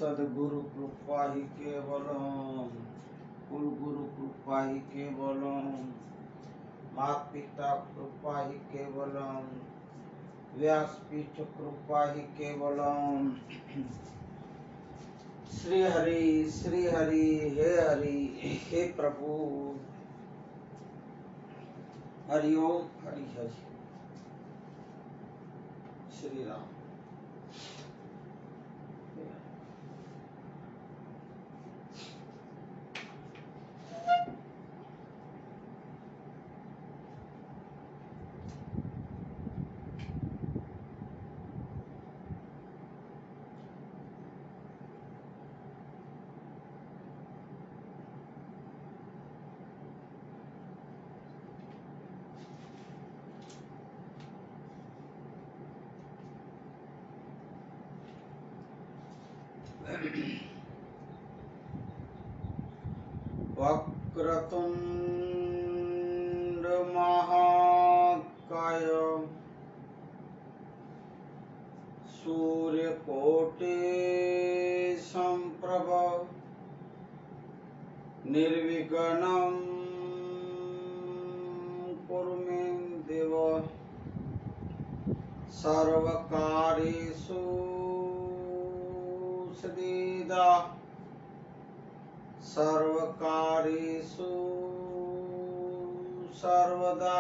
सदगुरु कृपा ही केवलम, कुल गुरु कृपा ही केवलम, माता पिता कृपा ही केवलम, व्यासपीठ कृपा ही केवलम। श्री हरि हे हरि हे प्रभु। हरि ओम हरि हरि। श्री राम। वक्रतुंड महाकाय सूर्यकोटि संप्रभ निर्विघ्नं कुरु मे देव। सर्वकार्येषु सदा सर्वकार्येषु सर्वदा।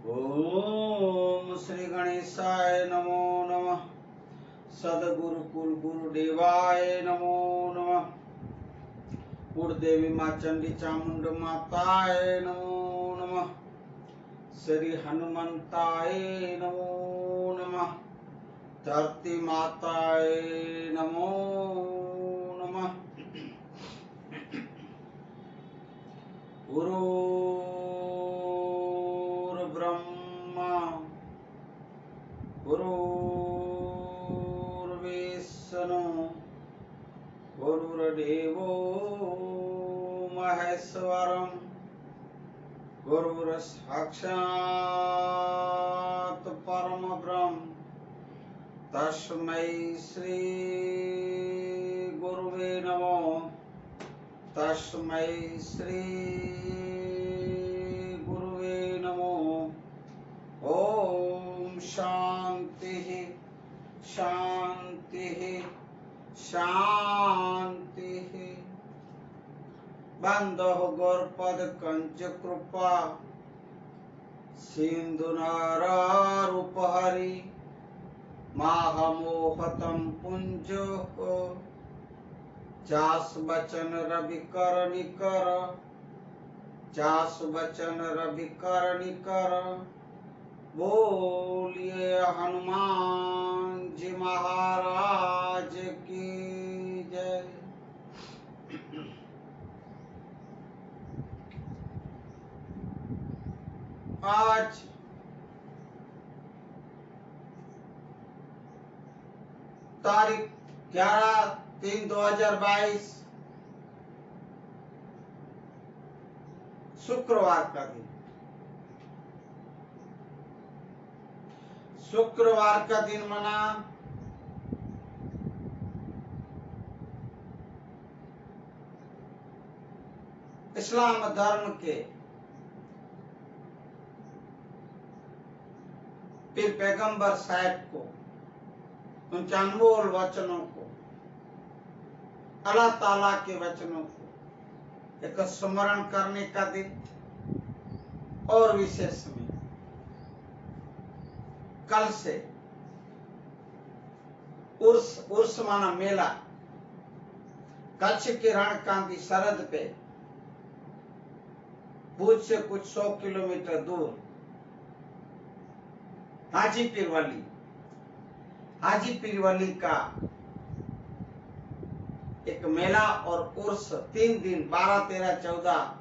ओम श्री गणेशाय नमो नमः। सदगुरु कुल गुरुदेवाय नमो नमः। कुलदेवी माँ चंडी चामुंड माताय नमो नमः। श्री हनुमंताय नमो नमः। धरती माताय नमो नमः। गुरुर्ब्रह्मा गुरुर्विष्णु गुरुर्देवो महेश्वरम् गुरुर्साक्षात् परमब्रह्म तस्मै श्री गुरुवे नमो। तस्मै श्री गुरुवे नमो। ओम शांति शांति शांति। बंदो गौरपद कंच कृपा सिंधु नारारूपहरि माहमोहतम पुंजो चास बचन रवि कर निकर। चास बचन रवि कर निकर। बोलिए हनुमान जी महाराज की जय। आज तारीख 11/3/2022 शुक्रवार का दिन। शुक्रवार का दिन मना इस्लाम धर्म के फिर पैगंबर साहब को 95 वचनों को अल्लाह ताला के वचनों को एक स्मरण करने का दिन। और विशेष में कल से उर्स माना मेला कच्छ के रणकांती सरहद पे भुज से कुछ 100 किलोमीटर दूर हाजी पीर वली का एक मेला और उर्स 3 दिन 12, 13, 14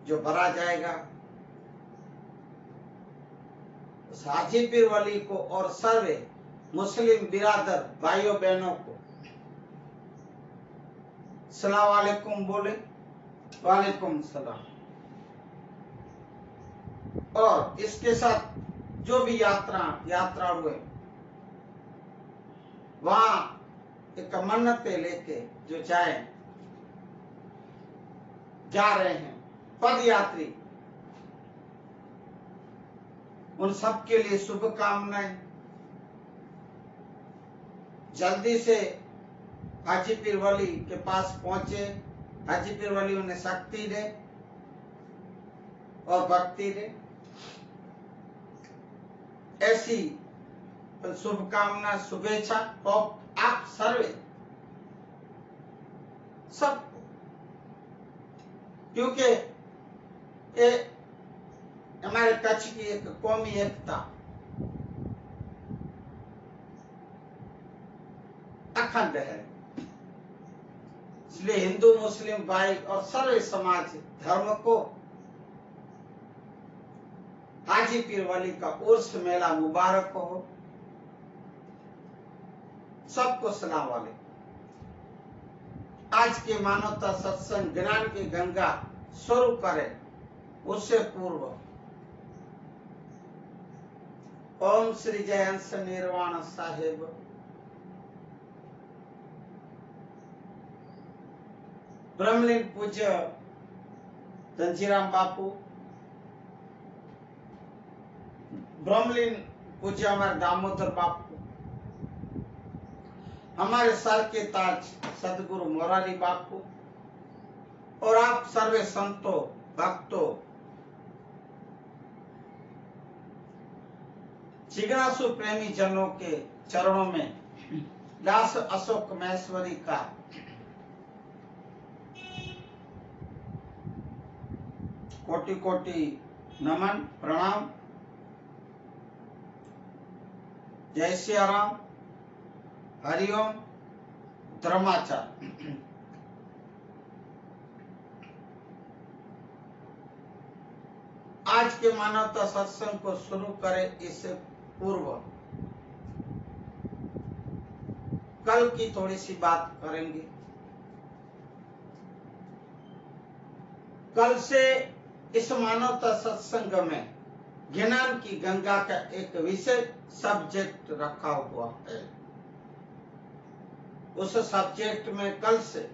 जो भरा जाएगा। हाजी पीर वली को और सर्वे मुस्लिम बिरादर भाइयों बहनों को सलाम वालेकुम बोले। वालेकुम सलाम। और इसके साथ जो भी यात्रा हुए वहां एक मन्नतें लेके जो जा रहे हैं पद यात्री, उन सब के लिए शुभकामनाएं। जल्दी से हाजी पीर वली के पास पहुंचे, हाजी पीर वली उन्हें शक्ति दे और भक्ति दे। ऐसी शुभकामना, शुभेच्छा और आप सर्वे सब, क्योंकि ये हमारे कच्छ की एक कौमी एकता अखंड है। इसलिए हिंदू मुस्लिम भाई और सर्व समाज धर्म को हाजी पीर वली का उर्स मेला मुबारक हो। सबको सलाम वाले। आज के मानवता सत्संग ज्ञान की गंगा शुरू करे उससे पूर्व ओम श्री जय हंस निर्वाण साहेब, ब्रह्मलीन पूज्य धनजीराम बापू, ब्रह्मलीन पूज्य हमारे दामोदर बापू, हमारे सर के ताज सदगुरु मोरारी बापू और आप सर्वे संतों, भक्तों, जिज्ञासु प्रेमी जनों के चरणों में दास अशोक महेश्वरी का कोटि कोटि नमन प्रणाम। जय सिया राम, हरिओम, धर्माचार। आज के मानवता सत्संग को शुरू करें इससे पूर्व कल की थोड़ी सी बात करेंगे। कल से इस मानवता सत्संग में ज्ञान की गंगा का एक विषय सब्जेक्ट रखा हुआ है। उस सब्जेक्ट में कल से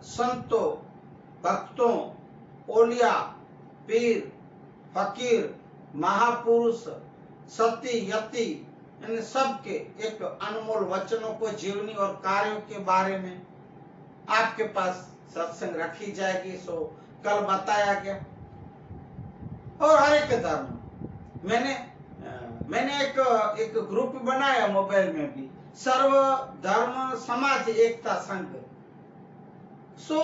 संतों, भक्तों, ओलिया, पीर, फकीर, महापुरुष, सती, यति, इन सब के एक अनमोल वचनों को, जीवनी और कार्यों के बारे में आपके पास सत्संग रखी जाएगी। सो कल बताया गया। और हर एक धर्म मैंने एक ग्रुप बनाया मोबाइल में भी, सर्व धर्म समाज एकता संघ। सो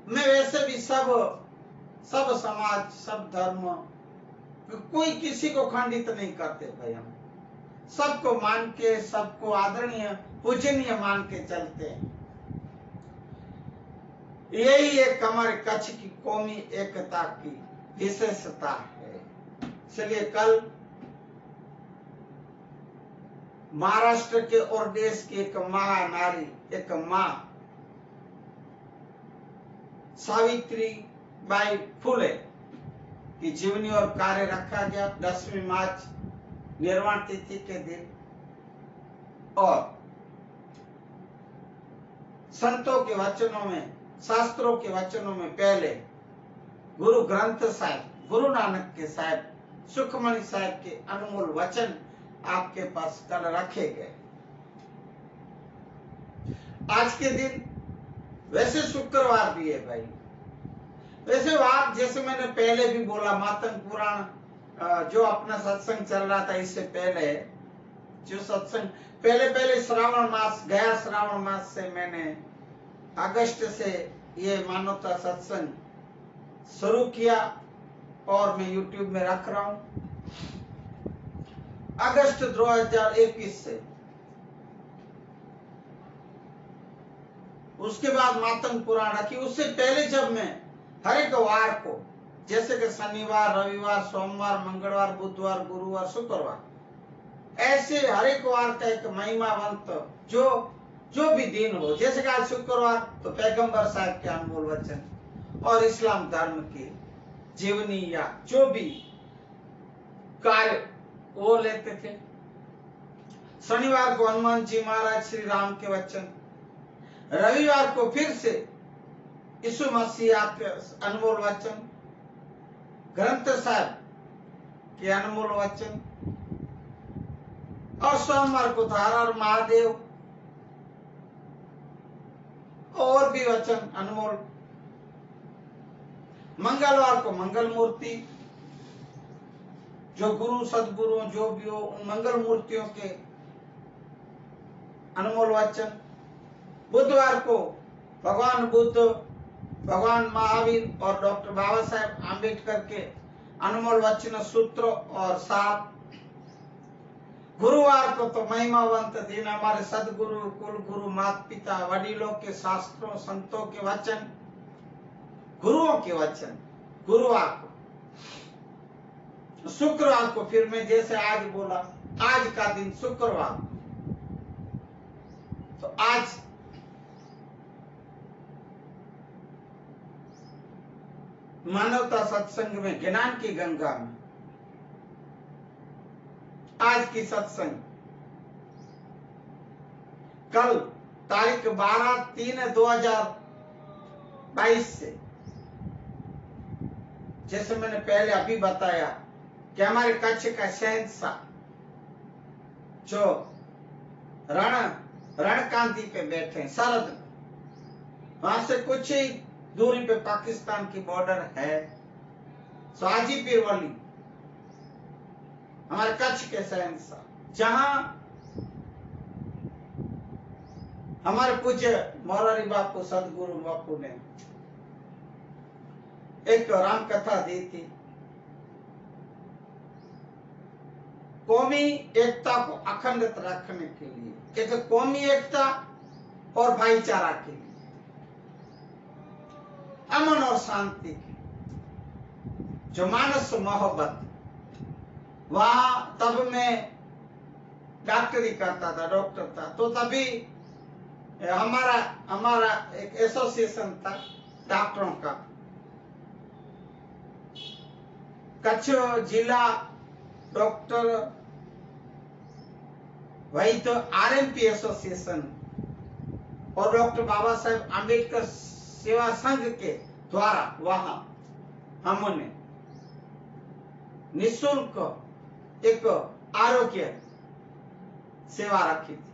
मैं वैसे भी सब समाज, सब धर्म, कोई किसी को खंडित नहीं करते भाई। हम सबको मान के, सबको आदरणीय पूजनीय मान के चलते हैं। यही एक हमारे कच्छ की कौमी एकता की विशेषता है। इसलिए कल महाराष्ट्र के और देश की एक महानारी, एक मां सावित्री बाई फुले की जीवनी और कार्य रखा गया 10वीं मार्च निर्वाण तिथि के दिन। और संतों के वचनों में, शास्त्रों के वचनों में पहले गुरु ग्रंथ साहिब, गुरु नानक के साहिब, सुखमणि साहिब के अनमोल वचन आपके पास कल रखे गए। आज के दिन वैसे शुक्रवार भी है भाई। वैसे वार जैसे मैंने पहले भी बोला, मातंग पुराण जो अपना सत्संग चल रहा था इससे पहले, जो सत्संग पहले श्रावण मास गया, श्रावण मास से मैंने अगस्त से ये मानवता सत्संग शुरू किया और मैं YouTube में रख रहा हूं। अगस्त 2021 से। उसके बाद मातंग पुराण रखी। उससे पहले जब मैं हर एक वार को, जैसे कि शनिवार, रविवार, सोमवार, मंगलवार, बुधवार, गुरुवार, शुक्रवार, ऐसे हर एक वार का एक महिमावंत जो भी दिन हो, जैसे कि आज शुक्रवार तो पैगंबर साहब के अनमोल वचन और इस्लाम धर्म की जीवनी या जो भी कार्य वो लेते थे। शनिवार को हनुमान जी महाराज श्री राम के वचन, रविवार को फिर से यीशु मसीह आपके अनमोल वचन, ग्रंथ साहब के अनमोल वचन, और सोमवार को हर हर महादेव और भी वचन अनमोल। मंगलवार को मंगल मूर्ति, जो गुरु सदगुरु जो भी हो उन मंगल मूर्तियों के अनमोल वचन। बुधवार को भगवान बुद्ध, भगवान महावीर और डॉक्टर बाबा साहेब आम्बेडकर के अनमोल वचन, सूत्र और सार। गुरुवार को तो महिमावंत दिन हमारे सदगुरु, कुल गुरु, माता पिता, वडीलों के शास्त्रों संतों के वचन, गुरुओं के वचन। गुरुवार को, शुक्रवार को फिर मैं जैसे आज बोला, आज का दिन शुक्रवार, तो आज मानवता सत्संग में, ज्ञान की गंगा में आज की सत्संग, कल तारीख 12/3/2022 से, जैसे मैंने पहले अभी बताया कि हमारे कच्छ का शहंशाह जो रणकांति पे बैठे हैं, सरहद में, वहां से कुछ ही दूरी पे पाकिस्तान की बॉर्डर है, हाजीपीर वली, हमारे कच्छ के शहंशाह, जहां हमारे पूज्य मोरारी बापू, सदगुरु बापू ने एक राम कथा दी थी, कौमी एकता को अखंडित रखने के लिए, एक कौमी एकता और भाईचारा के लिए, अमन और शांति की, जो मानस मोहब्बत। वहां तब मैं डॉक्टरी करता था, डॉक्टर था, तो तभी हमारा एक एसोसिएशन था डॉक्टरों का, कच्छ जिला डॉक्टर वही तो आरएमपी एसोसिएशन और डॉक्टर बाबा साहेब आम्बेडकर सेवा संघ के द्वारा वहां हमने निःशुल्क एक आरोग्य सेवा रखी थी।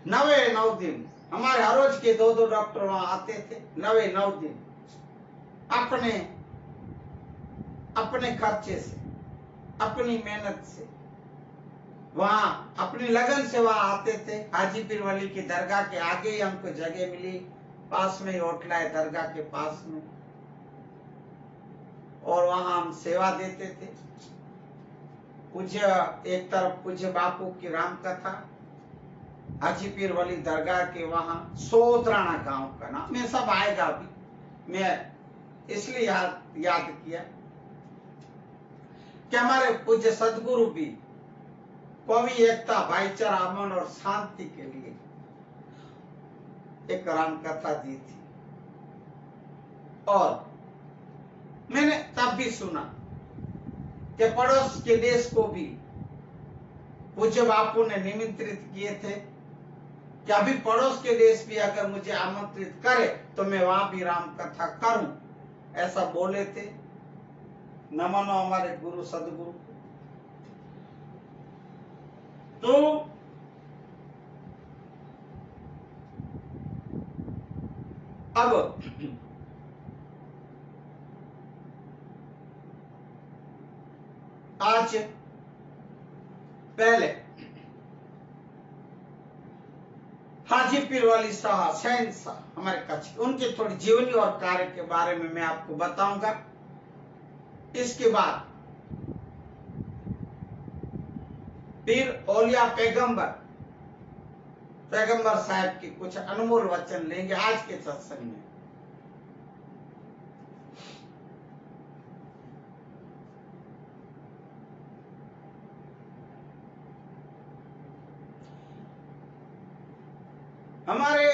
9 दिन हमारे हर रोज के 2 डॉक्टर वहां आते थे, 9 दिन अपने खर्चे से, अपनी मेहनत से, वहां अपनी लगन से वहां आते थे। हाजीपीर वली की दरगाह के आगे ही हमको जगह मिली, पास में ही होटल है दरगाह के पास में, और वहां हम सेवा देते थे। पूज्य एक तरफ पूज्य बापू की राम कथा, हाजीपीर वली दरगाह के वहां सोतराना गांव का नाम, मैं सब आएगा अभी, मैं इसलिए याद किया कि हमारे पूज्य सदगुरु भी कौमी एकता, भाईचारा, अमन और शांति के लिए एक राम कथा दी थी। और मैंने तब भी सुना कि पड़ोस के देश को भी पूज्य बापू ने निमंत्रित किए थे कि अभी पड़ोस के देश भी अगर मुझे आमंत्रित करे तो मैं वहां भी राम कथा करूं, ऐसा बोले थे। नमन हो हमारे गुरु सदगुरु। तो अब आज पहले हाजीपीर वली शाह शहंशाह हमारे कच्छ, उनके थोड़ी जीवनी और कार्य के बारे में मैं आपको बताऊंगा। इसके बाद पीर औलिया पैगंबर साहब की कुछ अनमोल वचन लेंगे आज के सत्संग में। हमारे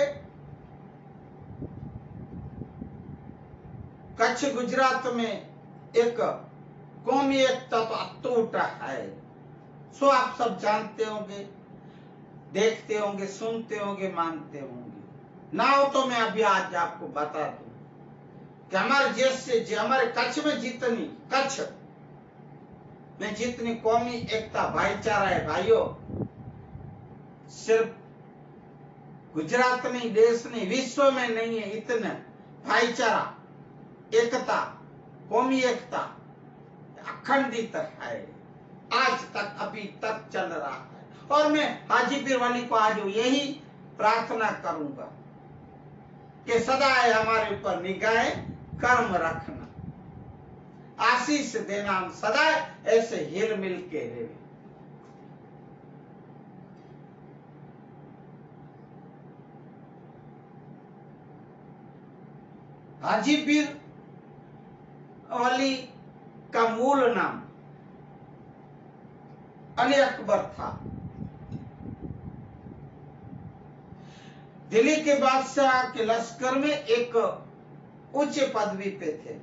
कच्छ गुजरात में एक कौमी एकता तो अटूट है। सो आप सब जानते होंगे, देखते होंगे, सुनते होंगे, मानते होंगे। ना हो तो मैं अभी आज आपको बता दूं कि हमारे देश से हमारे कच्छ में जितनी कौमी एकता भाईचारा है भाइयों, सिर्फ गुजरात नहीं, देश नहीं, विश्व में नहीं है इतना भाईचारा, एकता, कौमी एकता अखंडित है, आज तक अभी तक चल रहा है। और मैं हाजी पीर वली को आज यही प्रार्थना करूंगा कि सदाए हमारे ऊपर निगाह कर्म रखना, आशीष देना, हम सदाए ऐसे हिल मिल के रहे। हाजी पीर वली का मूल नाम अली अकबर था। दिल्ली के बादशाह के लश्कर में एक उच्च पदवी पे थे।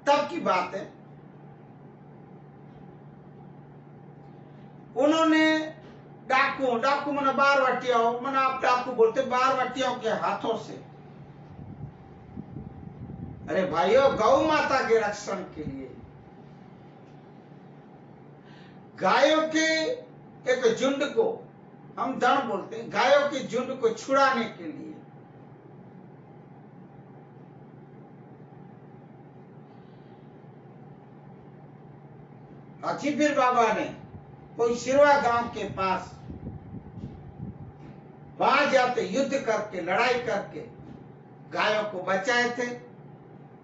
तब की बात है, उन्होंने डाकू मना बारवटियाओं, मना आप डाकू बोलते, बारवटियाओं के हाथों से, अरे भाइयों, गौ माता के रक्षण के लिए, गायों के एक झुंड को, हम दण बोलते हैं, गायों के झुंड को छुड़ाने के लिए हाजी पीर बाबा ने कोई सिरवा गांव के पास वहां जाते युद्ध करके, लड़ाई करके गायों को बचाए थे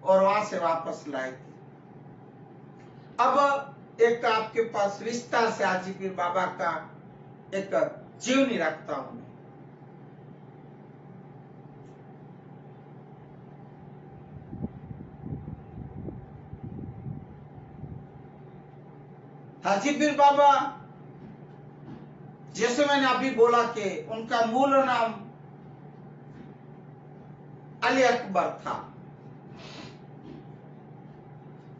और वहां से वापस लाए थे। अब एक आपके पास विस्तार से हाजी पीर बाबा का एक जीवनी रखता हूं। हाजी पीर बाबा, जैसे मैंने अभी बोला कि उनका मूल नाम अली अकबर था।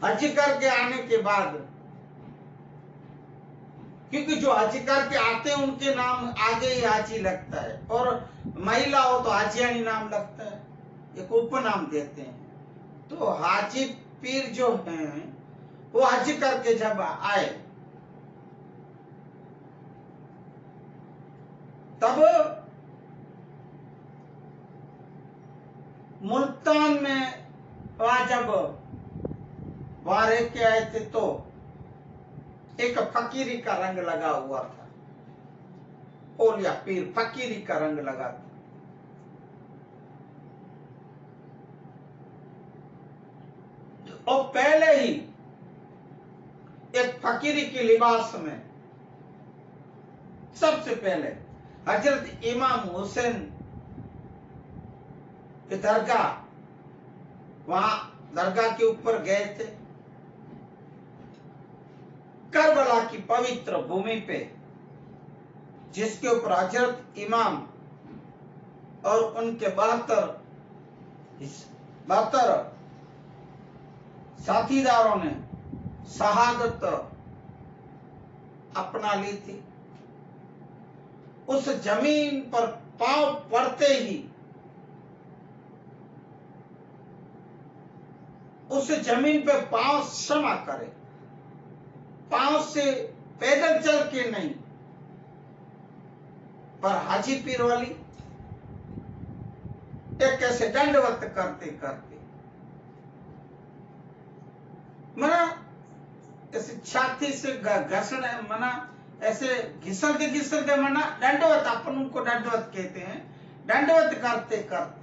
हज करके आने के बाद, क्योंकि जो हज करके आते हैं उनके नाम आगे ही हाजी लगता है, और महिला हो तो हाजियानी नाम लगता है, एक उपनाम देते हैं। तो हाजी पीर जो हैं वो हज करके जब आए तब मुल्तान में जब वहां रह के आए थे तो एक फकीरी का रंग लगा हुआ था, ओलिया पीर फकीरी का रंग लगा था। और पहले ही एक फकीरी के लिबास में सबसे पहले हजरत इमाम हुसैन की दरगाह, वहां दरगाह के ऊपर गए थे, करबला की पवित्र भूमि पे, जिसके ऊपर हजरत इमाम और उनके 72 साथीदारों ने शहादत अपना ली थी। उस जमीन पर पांव पड़ते ही उस जमीन पे पांव, क्षमा करे, पांव से पैदल चल के नहीं, पर हाजी पीर वाली एक ऐसे दंडवत करते करते मना ऐसे छाती से घसने, मना ऐसे घिसलते मना दंडवत, अपन उनको दंडवत कहते हैं, दंडवत करते करते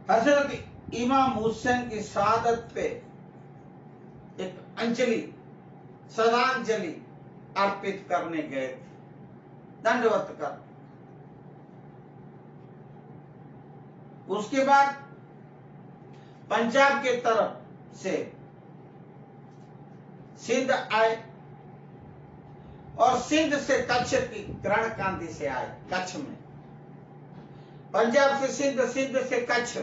हजरत इमाम हुसैन की शहादत पे एक अंजलि, श्रद्धांजलि अर्पित करने गए थे, दंडवत कर। उसके बाद पंजाब के तरफ से सिंध आए और सिंध से कच्छ की ग्रहण कांति से आए, कच्छ में पंजाब से सिंध, सिंध से कच्छ,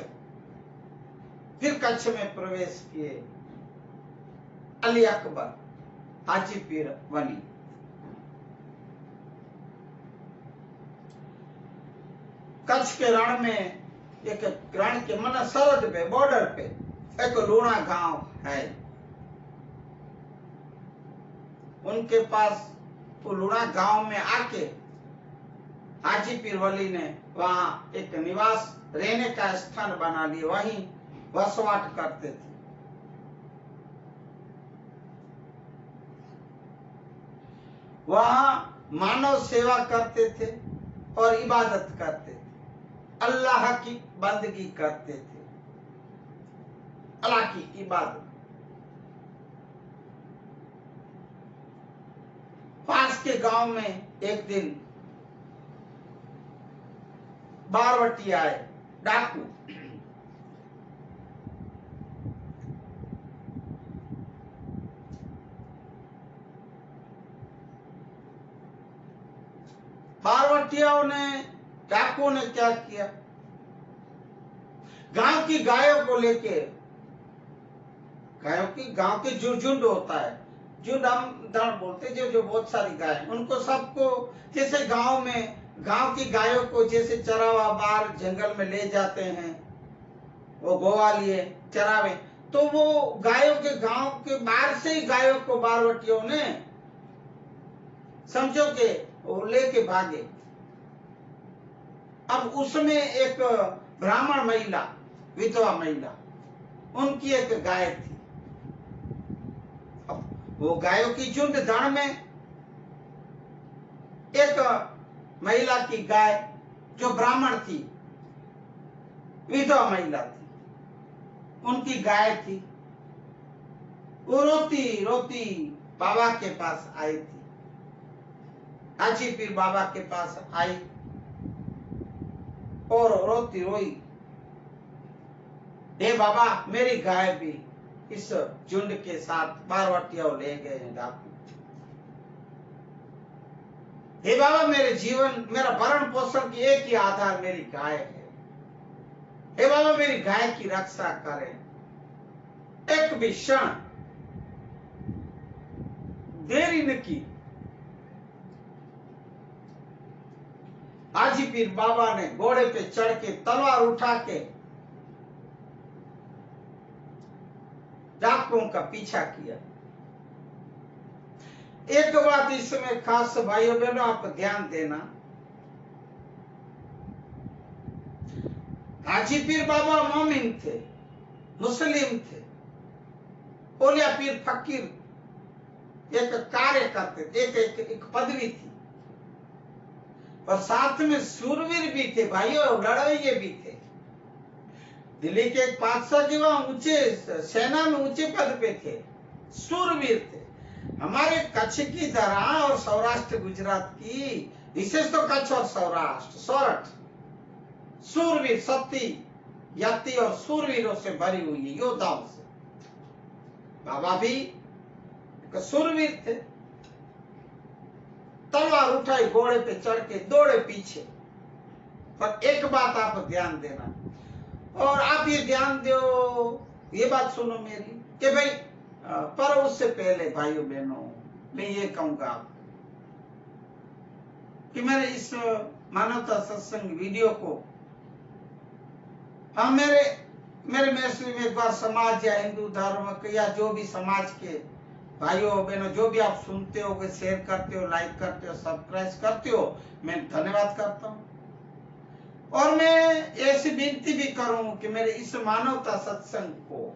फिर कच्छ में प्रवेश किए अली अकबर हाजी पीर वली। कच्छ के रण में, एक रण के मन सरहद पे, बॉर्डर पे एक लूणा गांव है। उनके पास वो लूणा गांव में आके हाजी पीर वली ने वहां एक निवास, रहने का स्थान बना लिया, वहीं वसवाट करते थे। वहां मानव सेवा करते थे और इबादत करते थे, अल्लाह की बंदगी करते थे, अल्लाह की इबादत। पास के गांव में एक दिन बारवटी आए, डाकू। बारवटियाओं ने, डाकुओं ने क्या किया, गांव की गायों को लेके, गांव के जो झुंड होता है, जो दड़ बोलते, जो बहुत सारी गाय, उनको सबको, जैसे गांव में गांव की गायों को जैसे चरावा बाहर जंगल में ले जाते हैं, वो गोवालिए चरावे, तो वो गायों के, गांव के बाहर से ही गायों को बारवटियों ने, समझो के वो लेके भागे। अब उसमें एक ब्राह्मण महिला, विधवा महिला, उनकी एक गाय थी। अब वो गायों की झुंड धड़ में एक महिला की गाय, जो ब्राह्मण थी, विधवा महिला थी, उनकी गाय थी, वो रोती रोती बाबा के पास आई थी। हाजी पीर बाबा के पास आई और रोती रोई, हे बाबा, मेरी गाय भी इस झुंड के साथ बारवटियाओं ले गए हैं डाकू। हे बाबा, मेरे जीवन, मेरा भरण पोषण की एक ही आधार मेरी गाय है। हे बाबा, मेरी गाय की रक्षा करें। एक भी क्षण देरी न की, हाजी पीर बाबा ने घोड़े पे चढ़ के, तलवार उठा के डाकुओं का पीछा किया। एक बात इसमें खास भाइयों बहनों आप ध्यान देना, हाजी पीर बाबा मोमिन थे, मुस्लिम थे, औलिया पीर फकीर एक कार्य करते थे, एक पदवी थी, और साथ में सूरवीर भी थे भाइयों, लड़ाइये भी थे। दिल्ली के एक बादशाह के वहां ऊंचे सेना में ऊंचे पद पे थे, सूरवीर थे। हमारे कच्छ की तरह और सौराष्ट्र गुजरात की, विशेष तो कच्छ और सौराष्ट्र, सोरठ सूरवीर, सती यति और सूरवीरों से भरी हुई है, योद्धाओं से। बाबा भी एक सूरवीर थे, तलवार उठाई, घोड़े पे चढ़ के दौड़े पीछे। पर एक बात आप ध्यान देना, और आप ये ध्यान दो, ये बात सुनो मेरी, कि भाई, पर उससे पहले भाइयों बहनों, मैं ये कहूंगा कि मैंने इस मानवता सत्संग वीडियो को, हाँ, मेरे मैसेज में एक बार समाज या हिंदू धर्म या जो भी समाज के भाइयों बहनों, जो भी आप सुनते हो, शेयर करते हो, लाइक करते हो, सब्सक्राइब करते हो, मैं धन्यवाद करता हूं। और मैं ऐसी विनती भी करूं कि मेरे इस मानवता सत्संग को,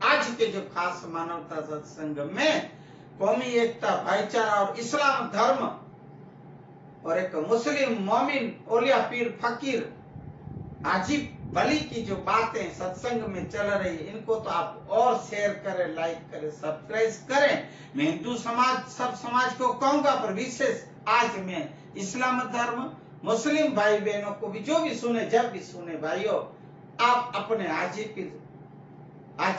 आज के जो खास मानवता सत्संग में कौमी एकता, भाईचारा और इस्लाम धर्म, और एक मुस्लिम मोमिन, औलिया पीर फकीर, हाजी वली की जो बातें सत्संग में चल रही है, इनको तो आप और शेयर करें, लाइक करें, सब्सक्राइब करें। मैं हिंदू समाज, सब समाज को कहूंगा, पर विशेष आज मैं इस्लाम धर्म, मुस्लिम भाई बहनों को भी, जो भी सुने, जब भी सुने भाइयों, आप अपने हाजी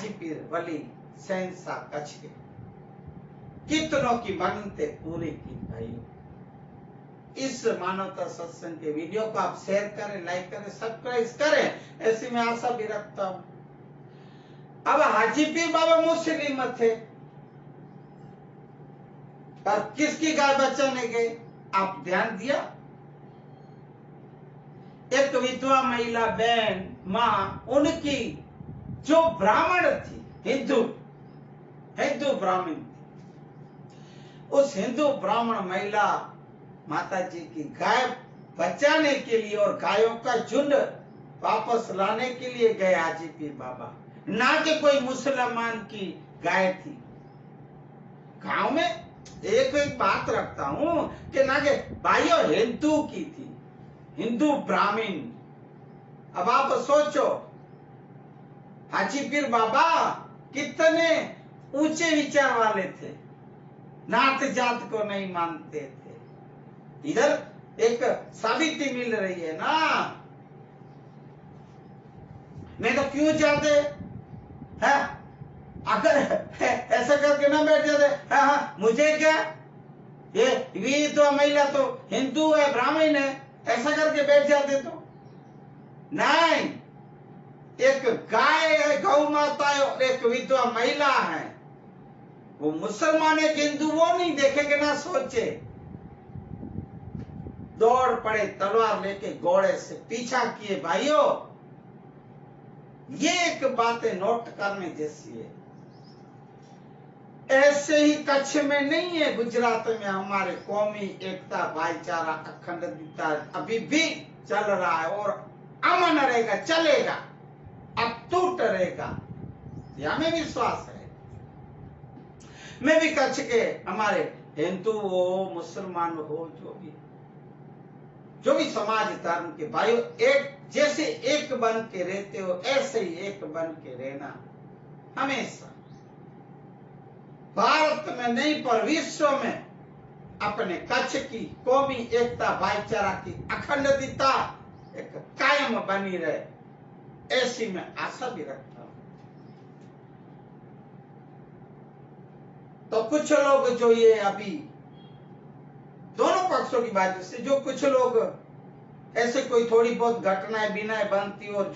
पीर वली शहंशाह कच्छ के कितनों की मन्नतें पूरी की भाइयों, इस मानवता सत्संग के वीडियो को आप शेयर करें, लाइक करें, सब्सक्राइब करें, ऐसी मैं आशा भी रखता हूं। अब हाजी पीर बाबा मुस्लिम थे, पर किसकी गाय बचाने गए? आप ध्यान दिया? एक विधवा महिला बहन माँ, उनकी जो ब्राह्मण थी, हिंदू ब्राह्मण थी, उस हिंदू ब्राह्मण महिला माता जी की गाय बचाने के लिए और गायों का झुंड वापस लाने के लिए गए हाजी पीर बाबा, ना कि कोई मुसलमान की गाय थी। गांव में एक बात रखता हूं कि ना कि भाइयों हिंदू की थी, हिंदू ब्राह्मण। अब आप सोचो हाजी पीर बाबा कितने ऊंचे विचार वाले थे, नात जात को नहीं मानते थे। इधर एक साबिती मिल रही है ना, नहीं तो क्यों जाते है? अगर ऐसा करके ना बैठ जाते, हाँ मुझे क्या, ये तो महिला तो हिंदू है, ब्राह्मण है, ऐसा करके बैठ जाते तो नहीं। एक गाय है, गौ माता है, और एक विधवा महिला है। वो मुसलमान है कि हिंदू वो नहीं देखेंगे ना सोचे, दौड़ पड़े तलवार लेके, घोड़े से पीछा किए। भाइयों ये एक बातें नोट करने जैसी है। ऐसे ही कच्छ में नहीं है, गुजरात में हमारे कौमी एकता, भाईचारा, अखंडता अभी भी चल रहा है और अमन रहेगा, चलेगा, अटूट रहेगा, हमें विश्वास है। मैं भी कच्छ के हमारे हिंदू हो, मुसलमान हो, जो भी समाज धर्म के भाइयों, एक जैसे एक बन के रहते हो, ऐसे ही एक बन के रहना हमेशा। भारत में नहीं पर विश्व में अपने कच्छ की कौमी एकता, भाईचारा की अखंडता एक कायम बनी रहे, ऐसी मैं आशा भी रखता हूं। तो कुछ लोग जो ये अभी दोनों पक्षों की बात से, जो कुछ लोग ऐसे कोई थोड़ी बहुत घटनाएं बिनाएं बनती, और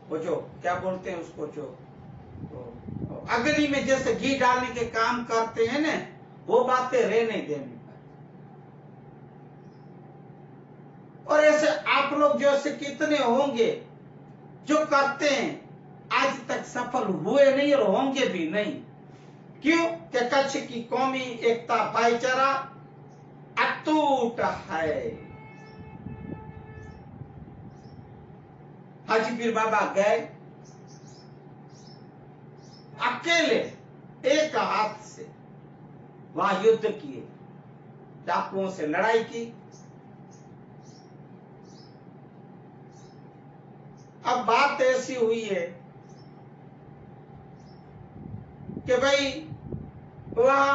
वो जो क्या बोलते हैं उसको, जो अग्नि में जैसे घी डालने के काम करते हैं ना, वो बातें रहने देनी। और ऐसे आप लोग जो ऐसे कितने होंगे जो करते हैं, आज तक सफल हुए नहीं और होंगे भी नहीं। क्यों? कि कच्छ की कौमी एकता, भाईचारा अटूट है। हाजी पीर बाबा गए अकेले, एक हाथ से वहां युद्ध किए, डाकुओं से लड़ाई की। अब बात ऐसी हुई है कि भाई वहां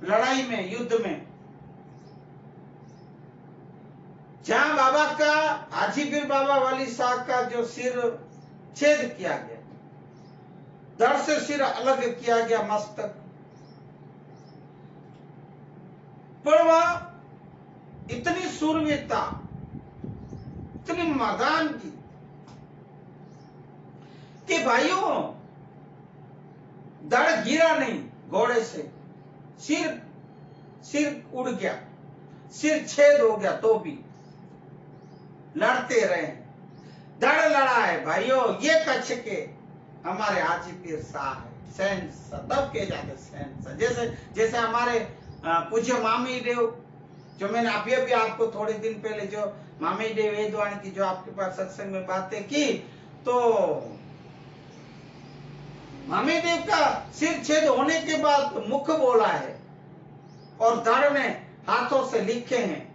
लड़ाई में, युद्ध में, जहां बाबा का, हाजी पीर बाबा वाली साहब का जो सिर छेद किया गया, धड़ से सिर अलग किया गया, मस्तक, पर वहां इतनी सूरवीरता, इतनी मर्दानगी कि भाइयों धड़ गिरा नहीं घोड़े से, सिर उड़ गया, सिर छेद हो गया, तो भी लड़ते रहे, धड़ लड़ा है। भाइयों ये कच्छ के हमारे हाजी पीर साहब है, सहनसा, तब के जाते सहनसा। जैसे हमारे पूज्य मामी देव, जो मैंने अभी आपको थोड़े दिन पहले जो मामी देव वेदवाणी की जो आपके पास सत्संग में बातें की, तो मामी देव का सिर छेद होने के बाद मुख बोला है और धड़ ने हाथों से लिखे हैं।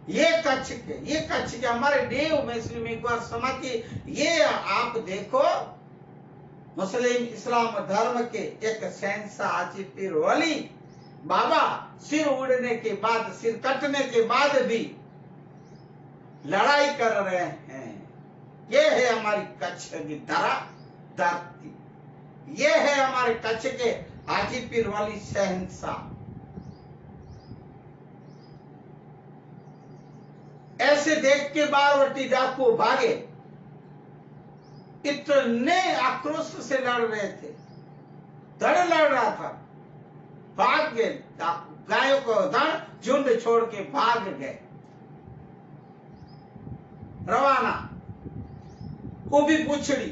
ये कच्छ के हमारे देव मुस्लिम एक बार समाधि, ये आप देखो मुस्लिम इस्लाम धर्म के एक शहंशाह हाजी पीर वली बाबा सिर उड़ने के बाद, सिर कटने के बाद भी लड़ाई कर रहे हैं। ये है हमारी कच्छ की धरती, ये है हमारे कच्छ के हाजी पीर वली शहंशाह। ऐसे देख के बारवटी डाकू भागे, इतने आक्रोश से लड़ रहे थे, धड़ लड़ रहा था, भाग गए डाकू, गायों को धड़ झुंड छोड़ के भाग गए, रवाना, वो भी पूछड़ी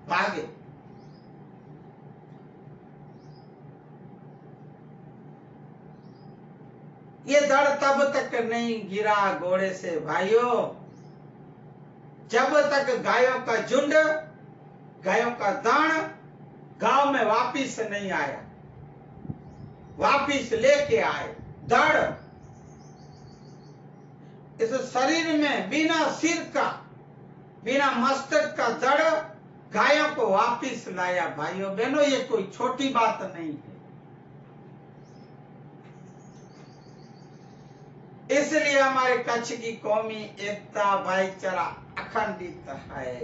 भागे। ये धड़ तब तक नहीं गिरा घोड़े से भाइयों, जब तक गायों का झुंड, गायों का दान गांव में वापिस नहीं आया, वापिस लेके आए। धड़ इस शरीर में बिना सिर का, बिना मस्तक का धड़ गायों को वापिस लाया। भाइयों बहनों, ये कोई छोटी बात नहीं है। इसलिए हमारे कच्छ की कौमी एकता, भाईचारा अखंडित है।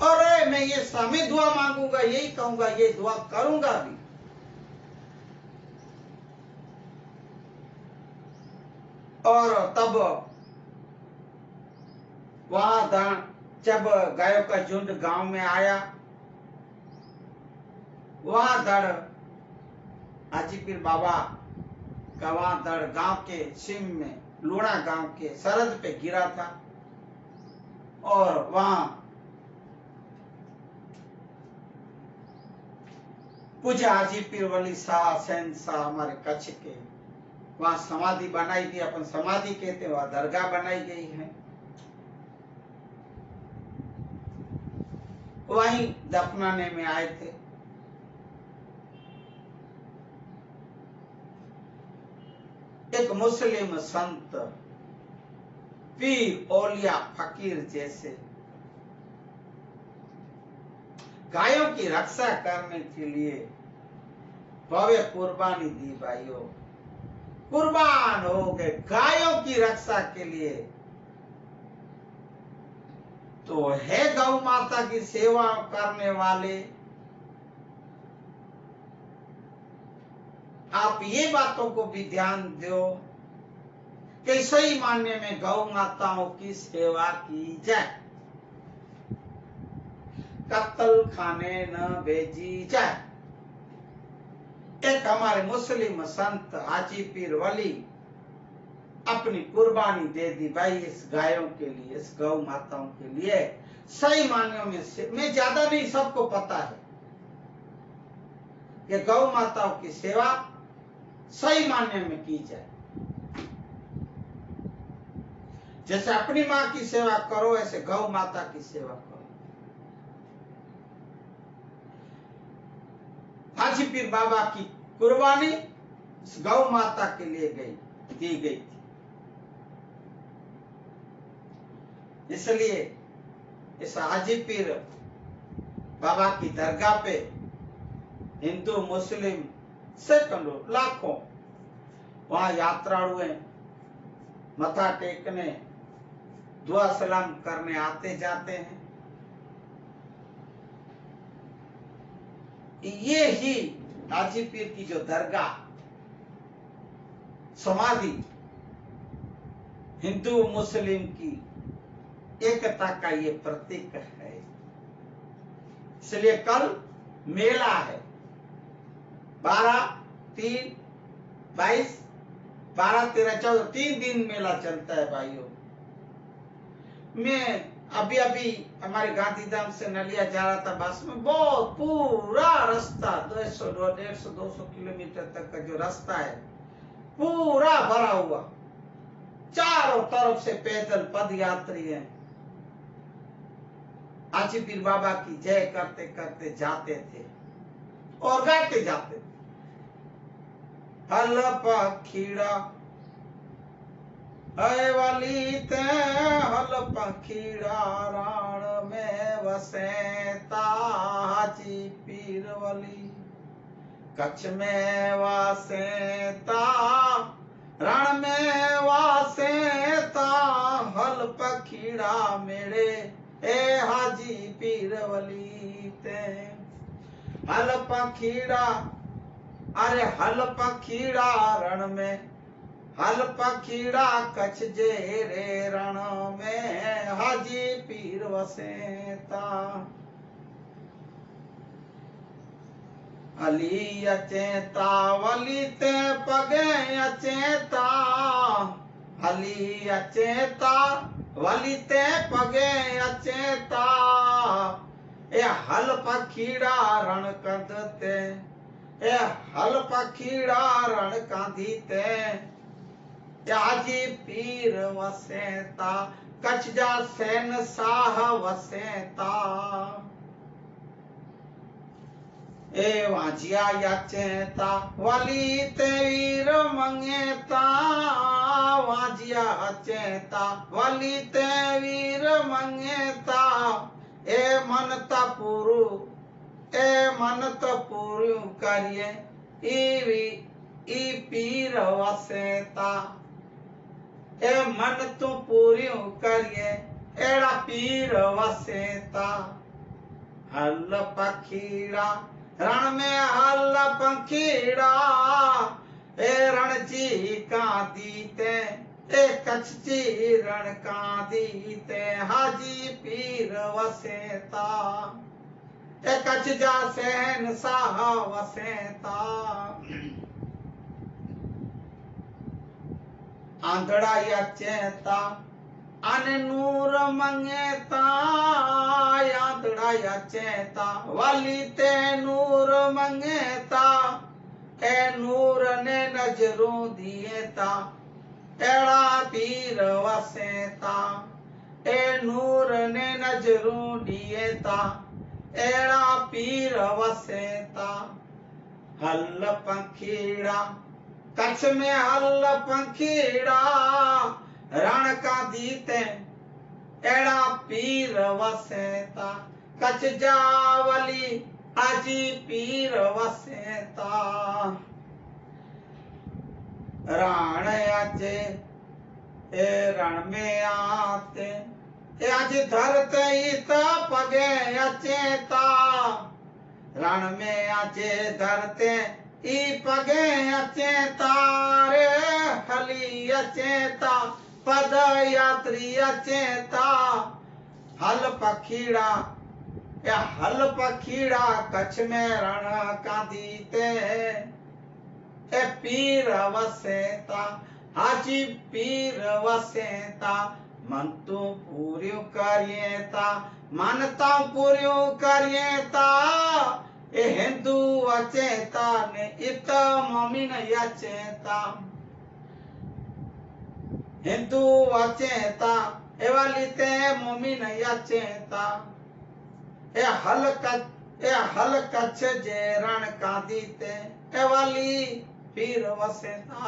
और मैं ये समय दुआ मांगूंगा, यही कहूंगा, ये दुआ करूंगा भी। और तब वहां जब गायों का झुंड गांव में आया, वहां धड़ हाजी पीर बाबा का वहां धड़ गांव के सीम में, लूणा गांव के सरहद पे गिरा था। और वहां पूज्य हाजी पीर वली शाह सैन शाह हमारे कच्छ के, वहां समाधि बनाई गई, अपन समाधि कहते हैं, वहां दरगाह बनाई गई है। वहीं दफनाने में आए थे। एक मुस्लिम संत, पीर, औलिया, फकीर जैसे गायों की रक्षा करने के लिए भव्य कुर्बानी दी। भाइयों, कुर्बान हो गए गायों की रक्षा के लिए। तो है गौ माता की सेवा करने वाले, आप ये बातों को भी ध्यान दो कि सही मायने में गौ माताओं की सेवा की जाए, कत्ल खाने न भेजी जाए। एक हमारे मुस्लिम संत हाजी पीर वली अपनी कुर्बानी दे दी भाई, इस गायों के लिए, इस गौ माताओं के लिए। सही मायनों में से, मैं ज्यादा नहीं, सबको पता है कि गौ माताओं की सेवा सही मायने में की जाए। जैसे अपनी माँ की सेवा करो, ऐसे गौ माता की सेवा करो। हाजी पीर बाबा की कुर्बानी इस गौ माता के लिए दी गई थी। इसलिए इस हाजी पीर बाबा की दरगाह पे हिंदू, मुस्लिम, सैकड़ों, लाखों वहां यात्रालु मथा टेकने, दुआ सलाम करने आते जाते हैं। ये ही हाजी पीर की जो दरगाह, समाधि, हिंदू मुस्लिम की एकता का ये प्रतीक है। इसलिए कल मेला है, 12, 3, 22, 12, 13, 14, 3 दिन मेला चलता है भाइयों। मैं अभी हमारे गांधीधाम से नलिया जा रहा था बस में, बहुत पूरा रास्ता 150, 200 किलोमीटर तक का जो रास्ता है पूरा भरा हुआ, चारों तरफ से पैदल पद यात्री हैं। हाजी पीर बाबा की जय करते करते जाते थे और गाते जाते थे। हल पखीड़ा है वाली ते, हल पखीड़ा राण में वसेता, हाजी पीर वली कच्छ में वासेता, रण में वासेता, हल पखीड़ा मेरे ए हाजी पीर वली ते। हल पखीड़ा, अरे हल पखीड़ा रण में, हल पखीड़ा कच्छ जे रे रण में हाजी पीर वसेता। हली अचेता वली ते पगे अचेता, हली अचेता वली ते पगे अचेता। ए हल पखीड़ा रण कंदते, ए हल पखीड़ा रण कांधीते, हाजी पीर वसेता कच्छ जा सैन साह वसेता। ए वाजिया याचेता वाली ते वीर मंगेता, वाजिया अचेता वाली ते वीर मंगेता। ए मनता पुरु, ए मनत पुरु करिए ई पीर वसेता। ए मन तू पूरी करिए एड़ा पीर वसेता। हल पखीड़ा रण में हल पखीड़ा, ए रण जी कांदीते, ए कच्छ जी रण कांदीते, हाजी पीर वसेता। ए कच्छ जा सहन साह वसेता। आंधड़ा याचेता अन नूर मंगेता, आंधड़ा याचेता वाली ते नूर मंगेता। ए नूर ने नजरों दिएता, एड़ा पीर वसेता। ए नूर ने नजरों दिएता, एड़ा पीर वसेता। हल पखीड़ा कच्छ में हल पखीड़ा, रण कांधीते एड़ा पीर वसेता। कच्छ जावली हाजी पीर वसेता। रण अचे ए रण में आते, ए आज धरते इत पगे अचेता। रण में आचे धरते ई पगे अचेता, रे हली अचेता पद यात्री अचेता। हल पखीड़ा या हल पखीड़ा कच्छ में रण कांधीते, ए पीर वसेता हाजी पीर वसेता। मन तू पूरियों करिएता, मानता पूरियों करिएता। ए हिंदू अचेता ने इत मोमिन अचेता, हिंदू अचेता ए वाली ते मोमिन अचेता। ए हल कच्छ जे रण कांधीते, ए वाली पीर वसेता।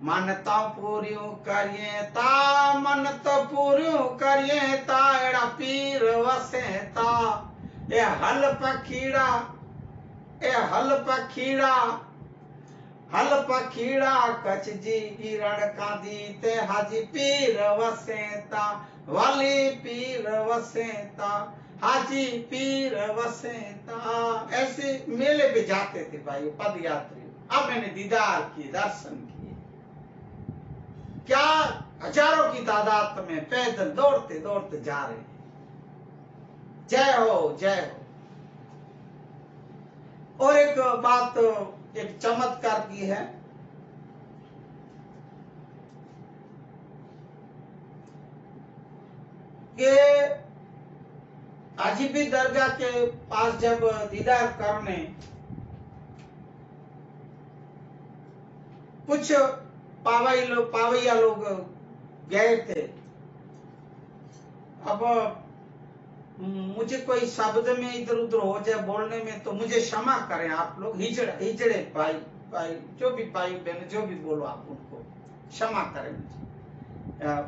मनता पूरियों करिएता, मनत पूरियों करिएता, एड़ा पीर वसेता। ए हल पखीड़ा, ए हल पखीड़ा, हल पखीड़ा कच्छ जी रण कांधीते, हाजी पीर वसेता। वाली पीर वसेता, हाजी पीर वसेता। ऐसे मेले पे जाते थे भाई पद यात्री। अब मैंने दीदार किए, दर्शन किए। क्या हजारों की तादाद में पैदल दौड़ते दौड़ते जा रहे हैं। जय हो, जय हो। और एक बात, एक चमत्कार की है कि आजीबी दरगाह के पास जब दीदार करने कुछ पावैया लोग गए थे। अब मुझे कोई शब्द में इधर उधर हो जाए बोलने में तो मुझे क्षमा करें आप लोग। हिजड़े भाई जो भी भाई बहन जो भी बोलो आप उनको क्षमा करें मुझे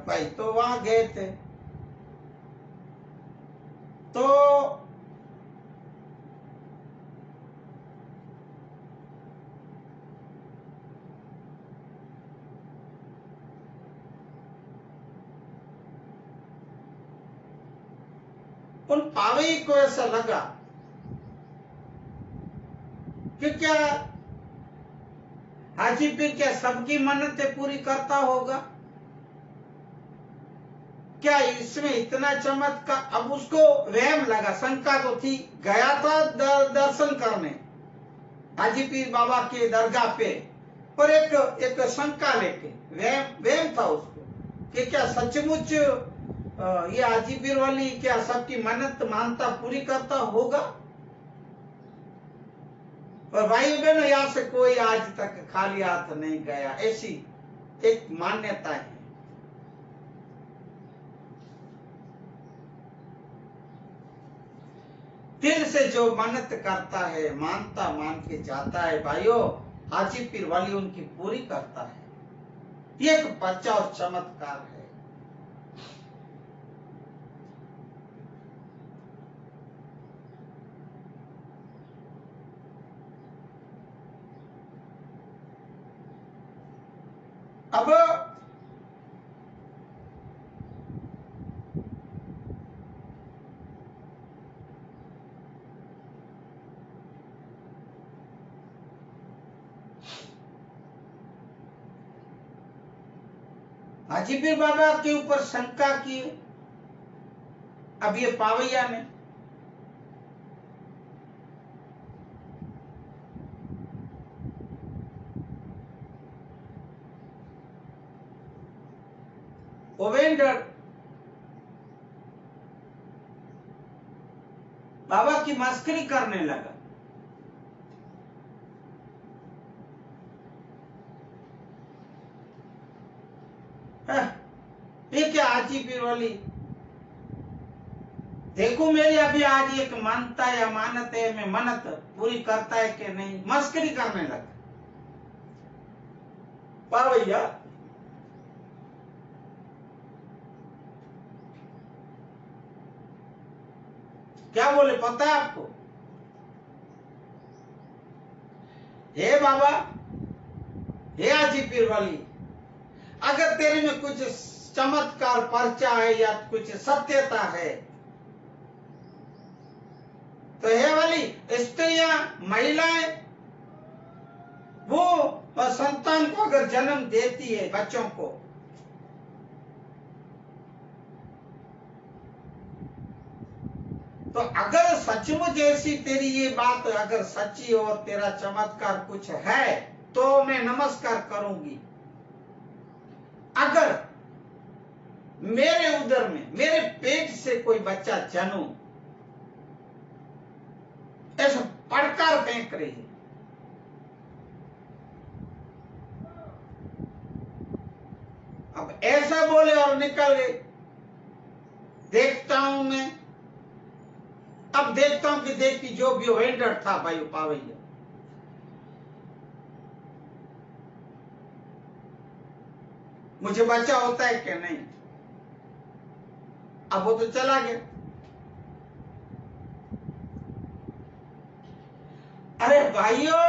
भाई। तो वहां गए थे तो उन पावई को ऐसा लगा कि क्या हाजी पीर क्या सबकी मन्नतें पूरी करता होगा? क्या इसमें इतना चमत्कार? अब उसको वहम लगा, शंका तो थी, गया था दर्शन करने हाजी पीर बाबा के दरगाह पे, पर एक शंका लेके, वहम था उसको कि क्या सचमुच ये हाजी पीर वाली क्या सबकी मन्नत मानता पूरी करता होगा? और भाई बहनों, यहाँ से कोई आज तक खाली हाथ नहीं गया, ऐसी एक मान्यता है। दिल से जो मन्नत करता है, मानता मान के जाता है भाइयों, हाजी पीर वाली उनकी पूरी करता है। ये एक पर्चा और चमत्कार है। अब हाजी पीर बाबा के ऊपर शंका की, अब ये पावैया ने ओवेंडर बाबा की मस्करी करने लगा। ये क्या हाजी पीर वाली, देखो मेरी अभी आज एक मानता या मानत है, मैं मन्नत पूरी करता है कि नहीं, मस्करी करने लगा पावैया। क्या बोले पता है आपको? हे बाबा, हे हाजी पीर वाली, अगर तेरे में कुछ चमत्कार पर्चा है या कुछ सत्यता है तो हे वाली स्त्रियां, महिलाएं, वो संतान को अगर जन्म देती है, बच्चों को, तो अगर सचमुच ऐसी तेरी ये बात अगर सच्ची और तेरा चमत्कार कुछ है तो मैं नमस्कार करूंगी। अगर मेरे उदर में, मेरे पेट से कोई बच्चा जन्म, ऐसा पड़कार फेंक रही है, अब ऐसा बोले और निकल गए। देखता हूं मैं, अब देखता हूं कि देखती जो भी वेंडर था भाई पावैया, मुझे बच्चा होता है कि नहीं। अब वो तो चला गया। अरे भाइयों,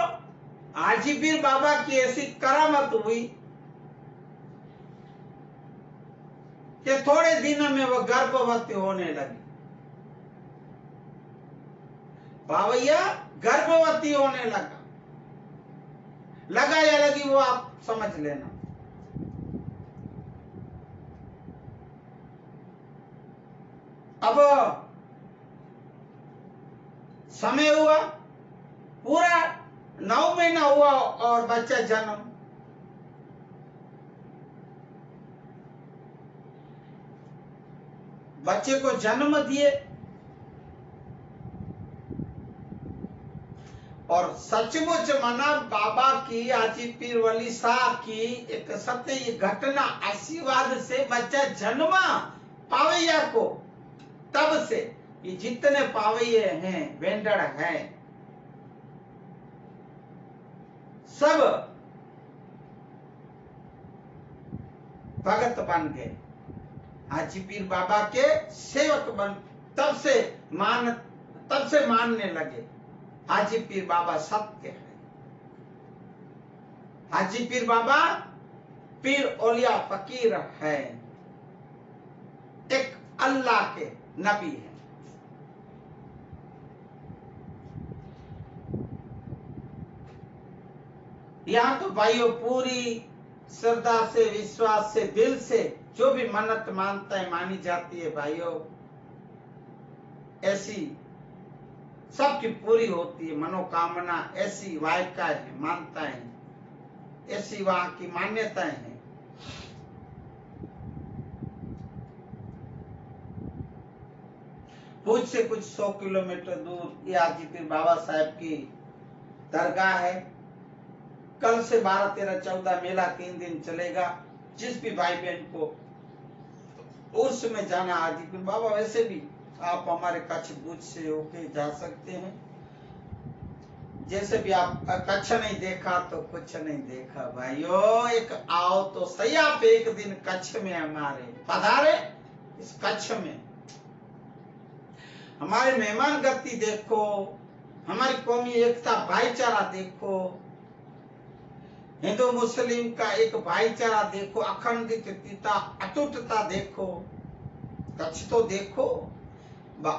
हाजी पीर बाबा की ऐसी करामत हुई कि थोड़े दिनों में वो गर्भवती होने लगी। पावैया गर्भवती होने लगा या लगी वो आप समझ लेना। अब समय हुआ, पूरा 9 महीना हुआ और बच्चा जन्म। बच्चे को जन्म दिए और सचमुच मना बाबा की, हाजी पीर वली शाह की एक सत्य घटना, आशीर्वाद से बच्चा जन्मा पावैया को। तब से ये जितने पावैये हैं, वेंडर हैं, सब भगत बन गए, हाजी पीर बाबा के सेवक बन। तब से मानने लगे हाजी पीर बाबा सत्य है। हाजी पीर बाबा पीर औलिया फकीर है, एक अल्लाह के नबी है। यहाँ तो भाइयों पूरी श्रद्धा से, विश्वास से, दिल से जो भी मन्नत मानता है मानी जाती है भाइयों, ऐसी सबकी पूरी होती है। मनोकामना ऐसी वायका है, मानता है, ऐसी वहां की मान्यताएं हैं। भुज से कुछ 100 किलोमीटर दूर ये हाजीपीर बाबा साहब की दरगाह है। कल से 12, 13, 14 मेला 3 दिन चलेगा। जिस भी भाई बहन को उर्स में जाना हाजीपीर बाबा, वैसे भी आप हमारे कच्छ भुज से होके जा सकते हैं। जैसे भी आप कच्छ नहीं देखा तो कुछ नहीं देखा भाइयों, एक आओ तो सही आप एक दिन कच्छ में हमारे पधारे। इस कच्छ में हमारी मेहमान गति देखो, हमारी कौमी एकता, भाईचारा देखो, हिंदू मुस्लिम का एक भाईचारा देखो, अखंडितता, अटूटता देखो, कच्छ तो देखो।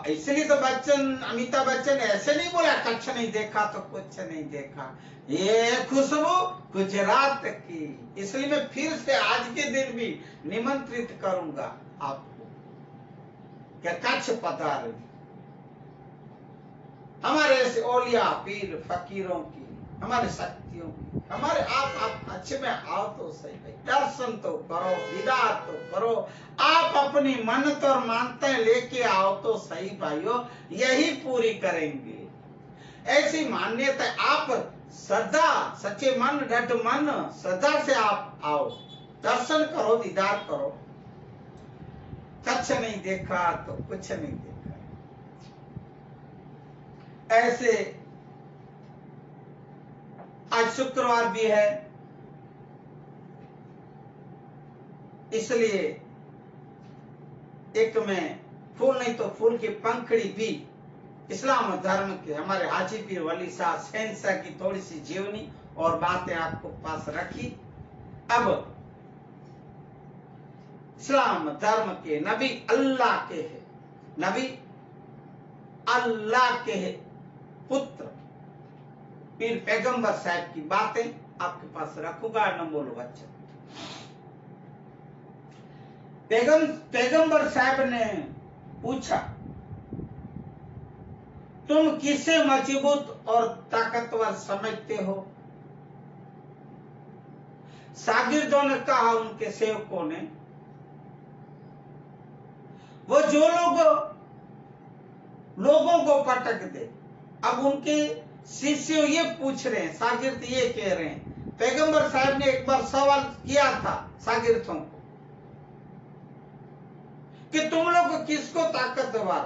इसलिए तो अमिताभ बच्चन ऐसे नहीं बोला कच्छ नहीं देखा तो कुछ नहीं देखा। ये खुशबू गुजरात की, इसलिए मैं फिर से आज के दिन भी निमंत्रित करूंगा आपको कि कच्छ पधारें। हमारे ऐसे औलिया पीर फकीरों की, हमारे शक्तियों की, हमारे आप अच्छे में आओ तो सही भाई, दर्शन तो करो, दीदार तो करो, आप अपनी मन्नत और मानते लेके आओ तो सही भाइयों, यही पूरी करेंगे। ऐसी मान्यता, आप श्रद्धा, सच्चे मन, डट मन, श्रद्धा से आप आओ, दर्शन करो, दीदार करो। कच्छ नहीं देखा तो कुछ नहीं देखा। ऐसे आज शुक्रवार भी है, इसलिए एक में फूल नहीं तो फूल की पंखड़ी भी इस्लाम धर्म के हमारे हाजी पीर वली शाह शहंशाह की थोड़ी सी जीवनी और बातें आपको पास रखी। अब इस्लाम धर्म के नबी अल्लाह के है, नबी अल्लाह के है पुत्र पीर पैगंबर साहब की बातें आपके पास रखूंगा। नमोल वचन। पैगंबर साहब ने पूछा, तुम किसे मजबूत और ताकतवर समझते हो? शागिर्दों ने कहा, उनके सेवकों ने, वो जो लोगों को पटक दे। अब उनके शिष्य ये पूछ रहे हैं, शागिर्द ये कह रहे हैं, पैगंबर साहब ने एक बार सवाल किया था शागिर्दों को कि तुम लोग किसको ताकतवर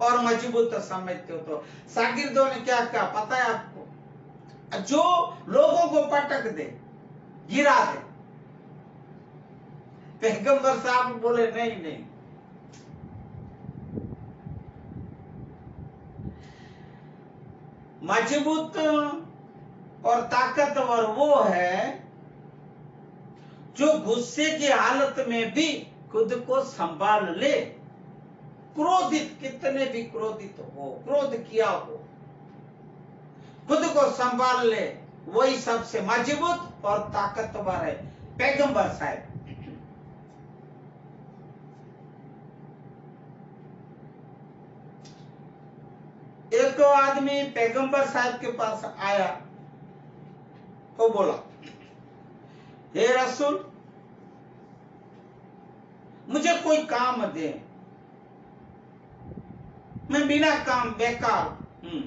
और मजबूत समझते हो? तो शागिर्दों ने क्या कहा पता है आपको? जो लोगों को पटक दे, गिरा दे। पैगंबर साहब बोले नहीं नहीं, मजबूत और ताकतवर वो है जो गुस्से की हालत में भी खुद को संभाल ले। क्रोधित, कितने भी क्रोधित हो, क्रोध किया हो, खुद को संभाल ले, वही सबसे मजबूत और ताकतवर है। पैगंबर साहब एक आदमी पैगंबर साहब के पास आया तो बोला, हे रसूल, मुझे कोई काम दे, मैं बिना काम बेकार हूं,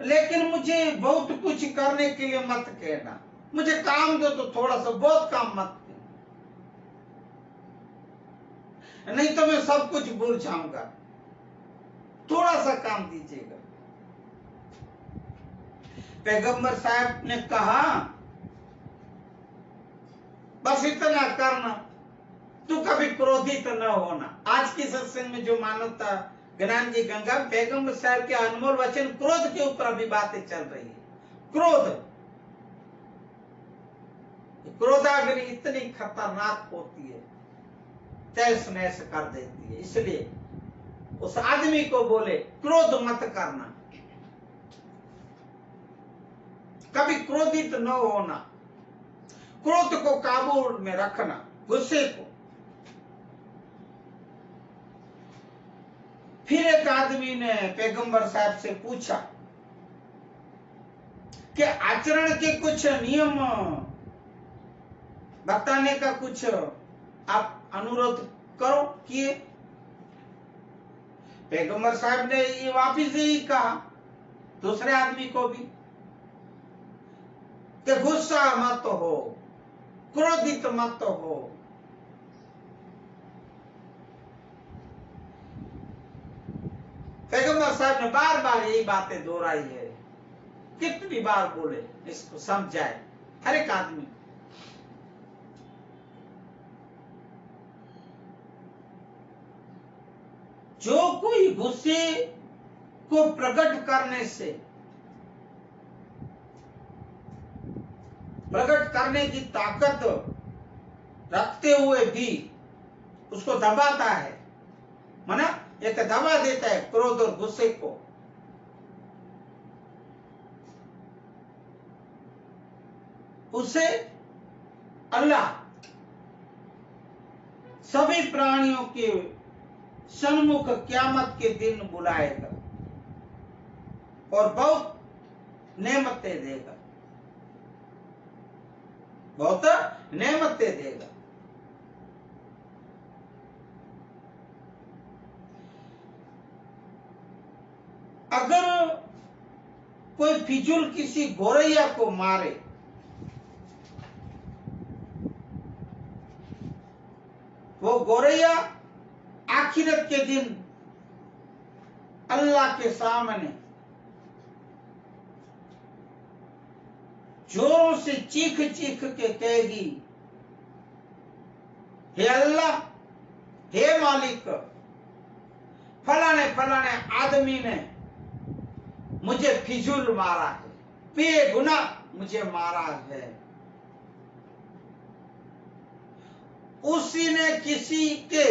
लेकिन मुझे बहुत कुछ करने के लिए मत कहना, मुझे काम दो तो थोड़ा सा, बहुत काम मत, नहीं तो मैं सब कुछ भूल जाऊंगा, थोड़ा सा काम दीजिएगा। पैगंबर साहब ने कहा, बस इतना करना, तू कभी क्रोधित न होना। आज की सत्संग में जो मानवता ज्ञान जी गंगा, पैगंबर साहब के अनमोल वचन क्रोध के ऊपर अभी बातें चल रही है। क्रोधाग्नि इतनी खतरनाक होती है, तहस नहस कर देती है। इसलिए उस आदमी को बोले क्रोध मत करना, कभी क्रोधित न होना, क्रोध को काबू में रखना, गुस्से को। फिर एक आदमी ने पैगंबर साहब से पूछा कि आचरण के कुछ नियम बताने का कुछ आप अनुरोध करो किए। पैगंबर साहब ने ये वापिस यही कहा दूसरे आदमी को भी कि गुस्सा मत हो, क्रोधित मत हो। पैगंबर साहब ने बार बार यही बातें दोहराई है, कितनी बार बोले इसको समझाए हर एक आदमी। जो कोई गुस्से को प्रकट करने से, प्रकट करने की ताकत रखते हुए भी उसको दबाता है, माना एक दबा देता है क्रोध और गुस्से को, उसे अल्लाह सभी प्राणियों के सन्मुख क़यामत के दिन बुलाएगा और बहुत नेमतें देगा, बहुत नेमतें देगा। अगर कोई फिजूल किसी गोरैया को मारे, वो गोरैया आखिरत के दिन अल्लाह के सामने जोरों से चीख चीख के कहेगी, हे अल्लाह, हे मालिक, फलाने फलाने आदमी ने मुझे फिजूल मारा है, बेगुनाह मुझे मारा है। उसी ने किसी के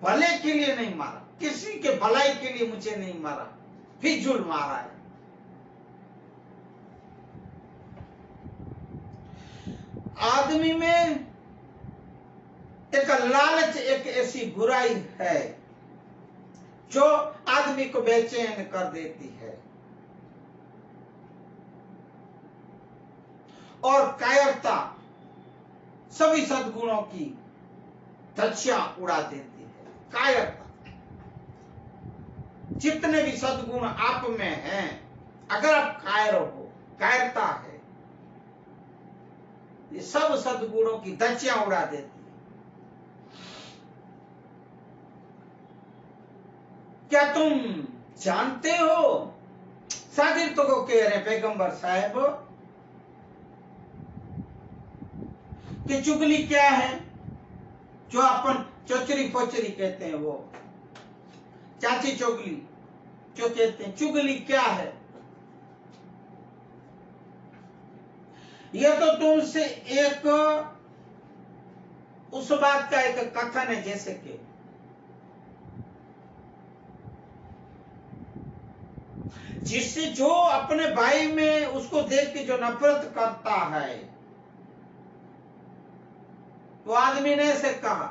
भले के लिए नहीं मारा, किसी के भलाई के लिए मुझे नहीं मारा, फिजूल मारा है। आदमी में एक लालच, एक ऐसी बुराई है जो आदमी को बेचैन कर देती है और कायरता सभी सद्गुणों की धज्जियां उड़ा देती है। कायरता, जितने भी सद्गुण आप में हैं, अगर आप कायर हो, कायरता है, ये सब सद्गुणों की धज्जियां उड़ा देती है। क्या तुम जानते हो, शागिर्दों को कह रहे पैगंबर साहब, कि चुगली क्या है? जो अपन चोचरी पोचरी कहते हैं, वो चाची चुगली जो कहते हैं, चुगली क्या है? यह तो तुमसे एक उस बात का एक कथन है, जैसे कि जिससे जो अपने भाई में उसको देख के जो नफरत करता है, तो आदमी ने ऐसे कहा,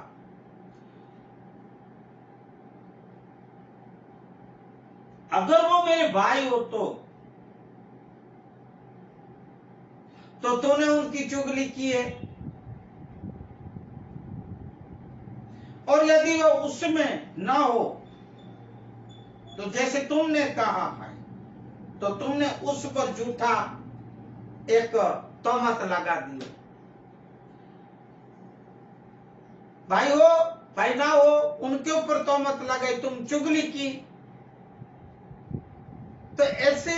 अगर वो मेरे भाई हो तो तूने उनकी चुगली की है, और यदि वो उसमें ना हो तो जैसे तुमने कहा है, तो तुमने उस पर झूठा एक तोहमत लगा दी। भाई हो भाई ना हो, उनके ऊपर तोहमत लगाई, तुम चुगली की। तो ऐसे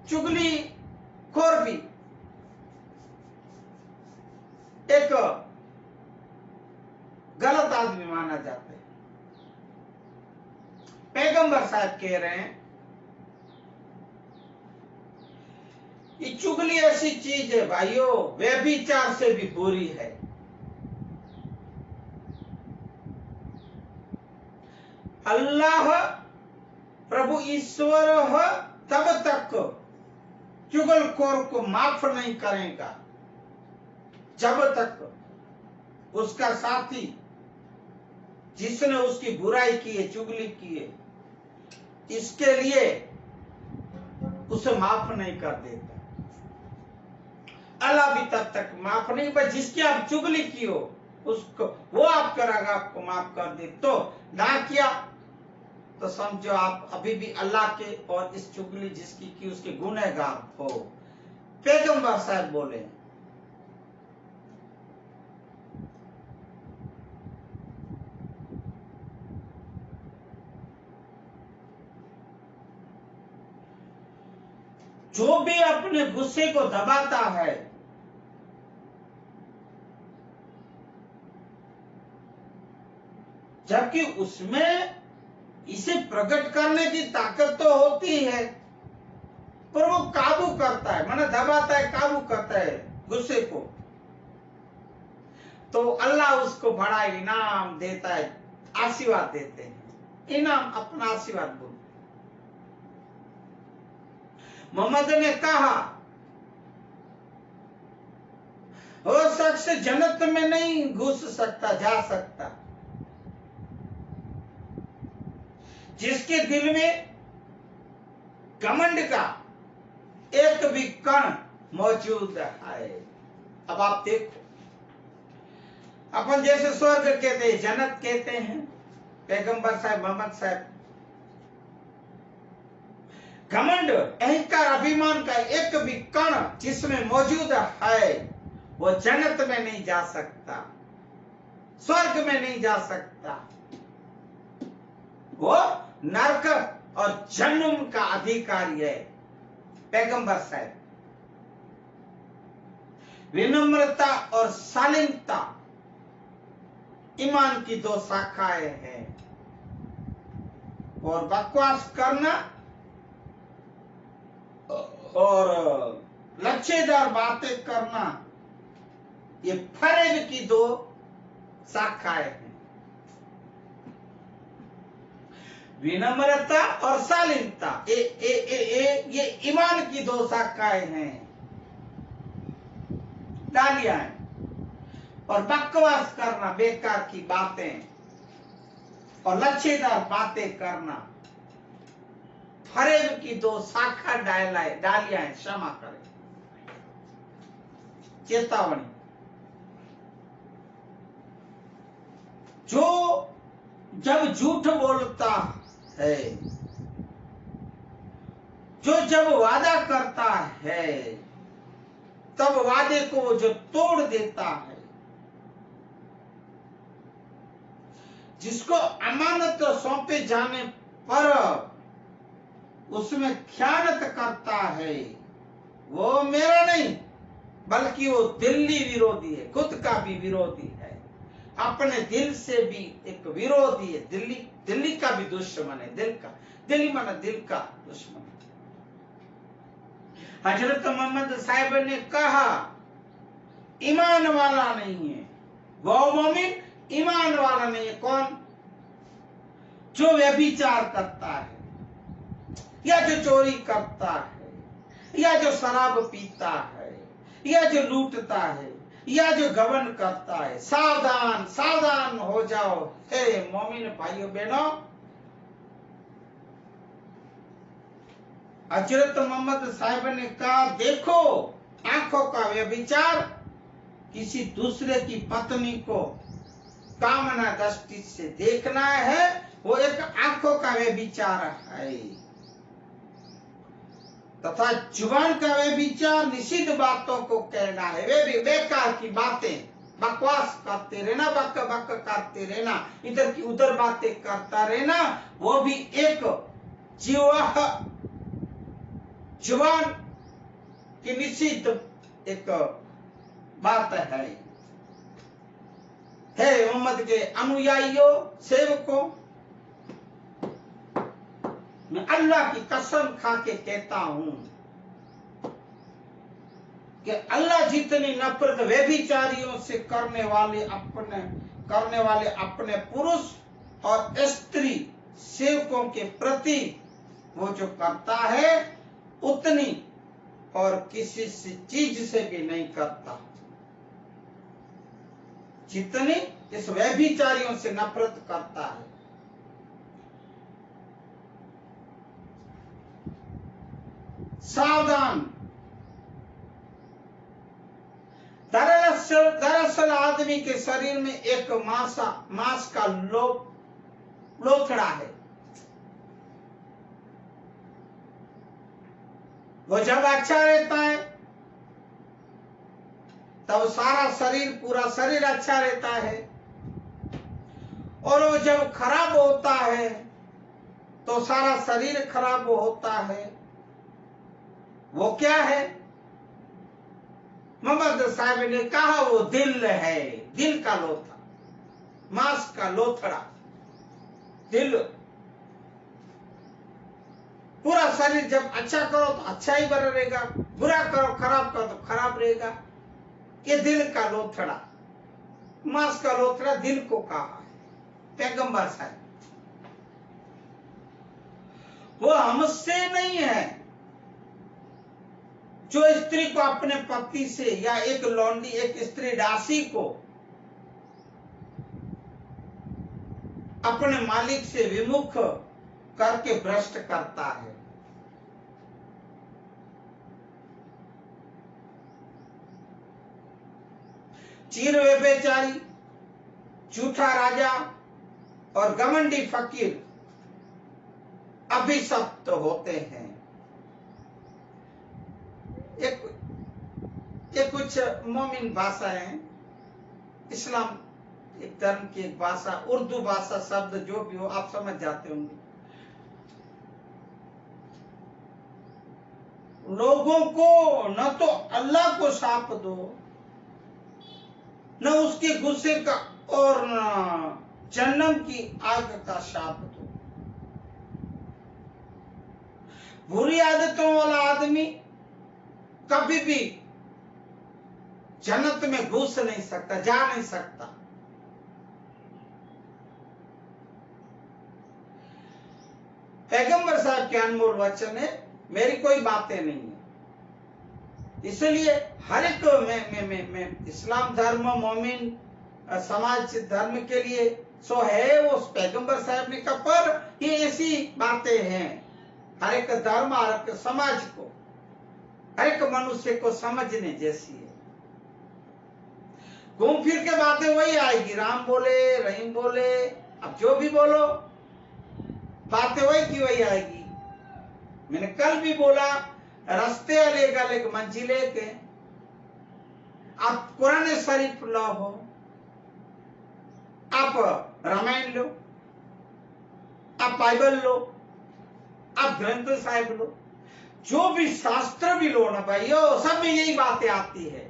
चुगली खोर भी एक गलत आदमी माना जाता है। पैगंबर साहब कह रहे हैं, ये चुगली ऐसी चीज है भाइयों, व्यभिचार से भी बुरी है। अल्लाह प्रभु ईश्वर तब तक चुगलखोर को माफ नहीं करेगा जब तक उसका साथी जिसने उसकी बुराई की है, चुगली की है, इसके लिए उसे माफ नहीं कर देता। अल्लाह भी तब तक माफ नहीं, पर जिसकी आप चुगली की हो उसको वो आप करेगा, आपको माफ कर दे। तो ना किया तो समझो आप अभी भी अल्लाह के और इस चुगली जिसकी की उसके गुनहगार हो। पैगंबर साहब बोले, जो भी अपने गुस्से को दबाता है जबकि उसमें इसे प्रकट करने की ताकत तो होती है, पर वो काबू करता है, माने दबाता है, काबू करता है गुस्से को, तो अल्लाह उसको बड़ा इनाम देता है, आशीर्वाद देते हैं। इनाम अपना आशीर्वाद बोलते। मोहम्मद ने कहा वो शख्स जन्नत में नहीं घुस सकता, जा सकता जिसके दिल में घमंड का एक भी कण मौजूद है। अब आप देखो, अपन जैसे स्वर्ग कहते हैं, जन्नत कहते हैं, पैगंबर साहब मोहम्मद साहब घमंड, अहंकार, अभिमान का एक भी कण जिसमें मौजूद है वो जन्नत में नहीं जा सकता, स्वर्ग में नहीं जा सकता, वो नरक और जन्म का अधिकारी है। पैगंबर साहब विनम्रता और शालीनता ईमान की दो शाखाएं हैं, और बकवास करना और लच्छेदार बातें करना ये फरेब की दो शाखाएं हैं। विनम्रता और शालीनता ये ईमान की दो शाखाएं हैं, डालियां हैं। और बकवास करना, बेकार की बातें और लच्छेदार बातें करना फरेब की दो शाखा डालियां हैं। क्षमा करें, चेतावनी। जो जब झूठ बोलता है, जो जब वादा करता है, तब वादे को वो जो तोड़ देता है, जिसको अमानत सौंपे जाने पर उसमें खयानत करता है, वो मेरा नहीं बल्कि वो दिल्ली विरोधी है, खुद का भी विरोधी है, अपने दिल से भी एक विरोधी है, दिल्ली का भी दुश्मन है, दिल्ली माना दिल का दुश्मन। हजरत मोहम्मद साहब ने कहा ईमान वाला नहीं है वो मोमिन, ईमान वाला नहीं है कौन? जो व्यभिचार करता है, या जो चोरी करता है, या जो शराब पीता है, या जो लूटता है, या जो गबन करता है। सावधान सावधान हो जाओ हे मोमिन भाइयों बहनों। हजरत मोहम्मद साहब ने कहा देखो, आंखों का व्यभिचार किसी दूसरे की पत्नी को कामना दृष्टि से देखना है, वो एक आंखों का व्यभिचार है। तथा जुबान का व्यभिचार निषिद्ध बातों को कहना है, वे भी बेकार की बातें, बकवास करते रहना, बक बक करते रहना, इधर की उधर बातें करता रहना, वो भी एक जुबान की निषिद्ध एक बात है। हे मोहम्मद के अनुयायियों, सेवकों, मैं अल्लाह की कसम खा के कहता हूं कि अल्लाह जितनी नफरत व्यभिचारियों से करने वाले अपने पुरुष और स्त्री सेवकों के प्रति वो जो करता है उतनी और किसी चीज से भी नहीं करता जितनी इस व्यभिचारियों से नफरत करता है। सावधान। दरअसल आदमी के शरीर में एक मांस का लोथड़ा है। वो जब अच्छा रहता है तब सारा शरीर, पूरा शरीर अच्छा रहता है, और वो जब खराब होता है तो सारा शरीर खराब होता है। वो क्या है? मोहम्मद साहब ने कहा वो दिल है, दिल का लोथड़ा, मांस का लोथड़ा, दिल। पूरा शरीर जब अच्छा करो तो अच्छा ही बना रहेगा, बुरा करो, खराब करो तो खराब रहेगा। ये दिल का लोथड़ा, मांस का लोथड़ा दिल को कहा है पैगंबर साहब। वो हमसे नहीं है। जो स्त्री को अपने पति से, या एक लौंडी, एक स्त्री दासी को अपने मालिक से विमुख करके भ्रष्ट करता है, चीर व्यभिचारी, झूठा राजा और घमंडी फकीर अभिशप्त होते हैं। ये कुछ मोमिन भाषा है, इस्लाम एक धर्म की एक भाषा, उर्दू भाषा, शब्द जो भी हो आप समझ जाते होंगे। लोगों को न तो अल्लाह को शाप दो, न उसके गुस्से का और न जन्नम की आग का शाप दो। बुरी आदतों वाला आदमी कभी भी जन्नत में घुस नहीं सकता, जा नहीं सकता। पैगंबर साहब के अनमोल वचन है, मेरी कोई बातें नहीं है। इसलिए हर एक में इस्लाम धर्म, मोमिन समाज धर्म के लिए सो है वो पैगंबर साहब ने कहा, पर ये ऐसी बातें हैं हर एक धर्म, हर एक समाज को, हर एक मनुष्य को समझने जैसी है। घूम फिर के बातें वही आएगी, राम बोले, रहीम बोले, अब जो भी बोलो बातें वही की वही आएगी। मैंने कल भी बोला, रास्ते अलग अलग मंजिले के। आप कुरान शरीफ लो, आप रामायण लो, आप बाइबल लो, आप ग्रंथ साहिब लो, जो भी शास्त्र भी लो ना भाइयों, सब में यही बातें आती है।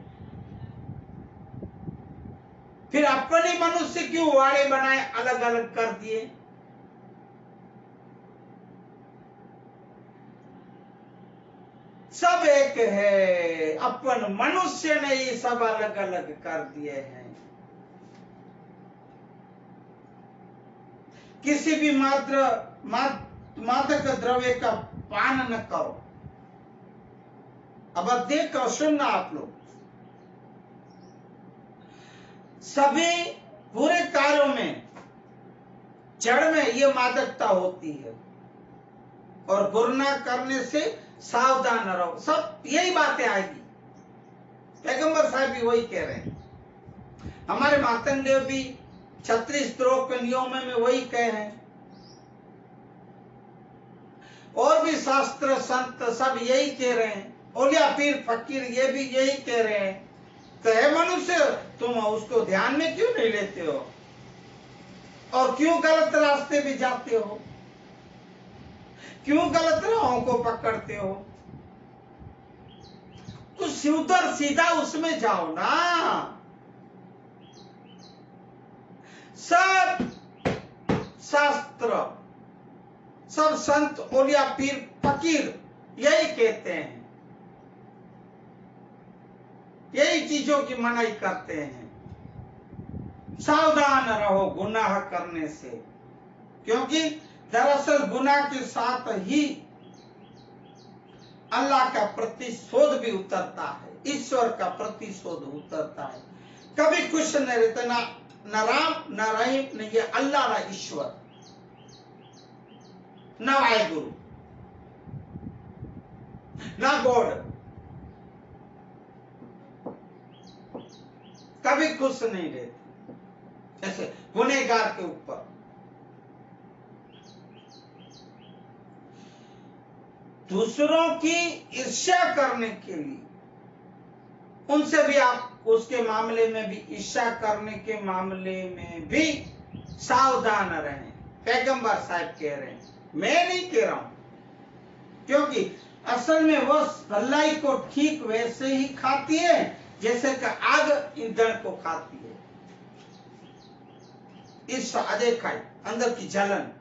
फिर अपने मनुष्य क्यों वाड़े बनाए, अलग अलग कर दिए? सब एक है, अपन मनुष्य ने ये सब अलग अलग कर दिए हैं। किसी भी मादक द्रव्य का पान न करो। अब देखो, सुनना आप लोग, सभी बुरे कार्यों में जड़ में ये मादकता होती है, और गुनाह करने से सावधान रहो। सब यही बातें आएगी, पैगंबर साहब भी वही कह रहे हैं, हमारे मातंगदेव भी 36 श्लोक के नियमों में वही कहे हैं, और भी शास्त्र संत सब यही कह रहे हैं, औलिया पीर फकीर ये भी यही कह रहे हैं। तो है मनुष्य, तुम उसको ध्यान में क्यों नहीं लेते हो, और क्यों गलत रास्ते भी जाते हो, क्यों गलत राहों को पकड़ते हो? तो उधर सीधा उसमें जाओ ना। सब शास्त्र, सब संत, औलिया पीर फकीर यही कहते हैं, यही चीजों की मनाही करते हैं, सावधान रहो गुनाह करने से, क्योंकि दरअसल गुनाह के साथ ही अल्लाह का प्रतिशोध भी उतरता है, ईश्वर का प्रतिशोध उतरता है। कभी कुछ न रहता, न राम न रहीम, न ये अल्लाह न ईश्वर, न वाहेगुरु, न गॉड, कभी खुश नहीं रहते ऐसे गुनहगार के ऊपर। दूसरों की ईर्ष्या करने के लिए, उनसे भी आप उसके मामले में भी, ईर्ष्या करने के मामले में भी सावधान रहें। पैगंबर साहब कह रहे हैं, मैं नहीं कह रहा हूं, क्योंकि असल में वो भलाई को ठीक वैसे ही खाती है जैसे कि आग ईंधन को खाती है। ईर्ष्या अदेखा है, अंदर की जलन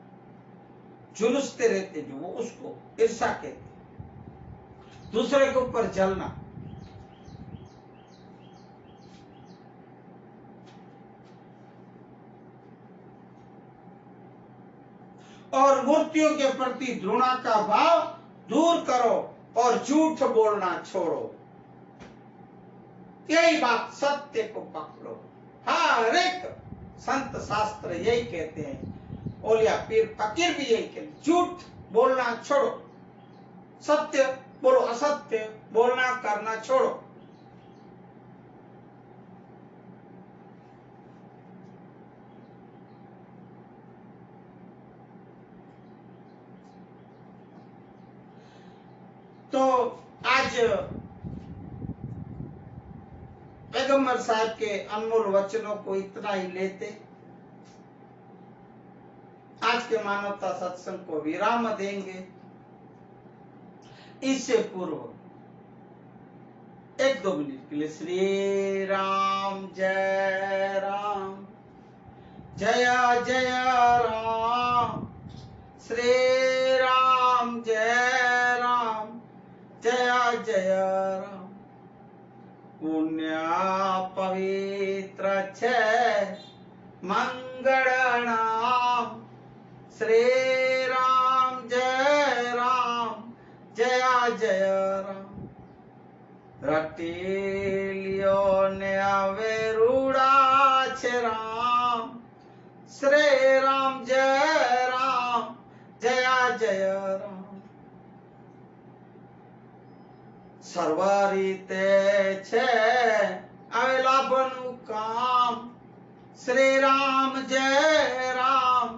झुलसते रहते जो, वो उसको ईर्ष्या कहते, दूसरे के ऊपर जलना। और मूर्तियों के प्रति घृणा का भाव दूर करो और झूठ बोलना छोड़ो। यही बात, सत्य को पकड़ो। हाँ, हर एक संत शास्त्र यही कहते हैं, ओलिया पीर फकीर भी यही कहते, झूठ बोलना छोड़ो, सत्य बोलो, असत्य बोलना करना छोड़ो। तो आज पैगंबर साहब के अनमोल वचनों को इतना ही लेते आज के मानवता सत्संग को विराम देंगे। इससे पूर्व 1-2 मिनट के लिए श्री राम जय राम, जय जय राम, श्री राम जय राम, जय जय राम। पुण्य पवित्र छे मंगल नाम, श्री राम जय राम, जय जय राम। रटी लियो ने आवे रूड़ा छे राम, श्री राम जय राम, जय जय राम। सर्व रीते छे आवेला बनु काम, श्री राम जय राम,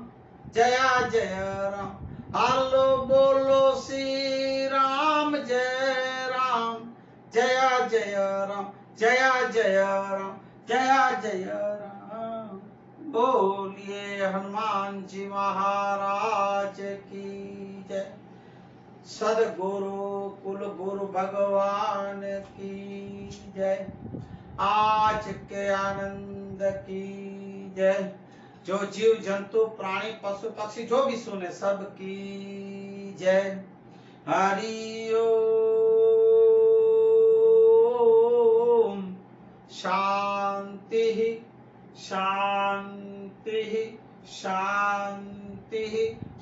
जय जय राम। हालो बोलो श्री राम जय राम, जय जय राम, जय जय राम, जय जय राम। बोलिए हनुमान जी महाराज की जय, सदगुरु कुल गुरु भगवान की जय, आज के आनंद की जय। जो जीव जंतु प्राणी पशु पक्षी जो भी सुने सब की जय। हरि ओम। शांति शांति शांति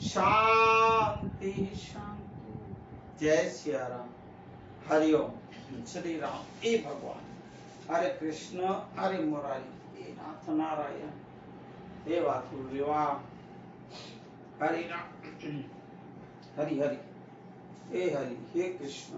शांति शांति। जय सिया राम। हरि ओम। श्री राम ए भगवान। हरे कृष्ण हरे मुरारी, हे नाथ नारायण, हे वासुदेवा, हरि राम, हरि हरि, हे हरि, हे कृष्ण।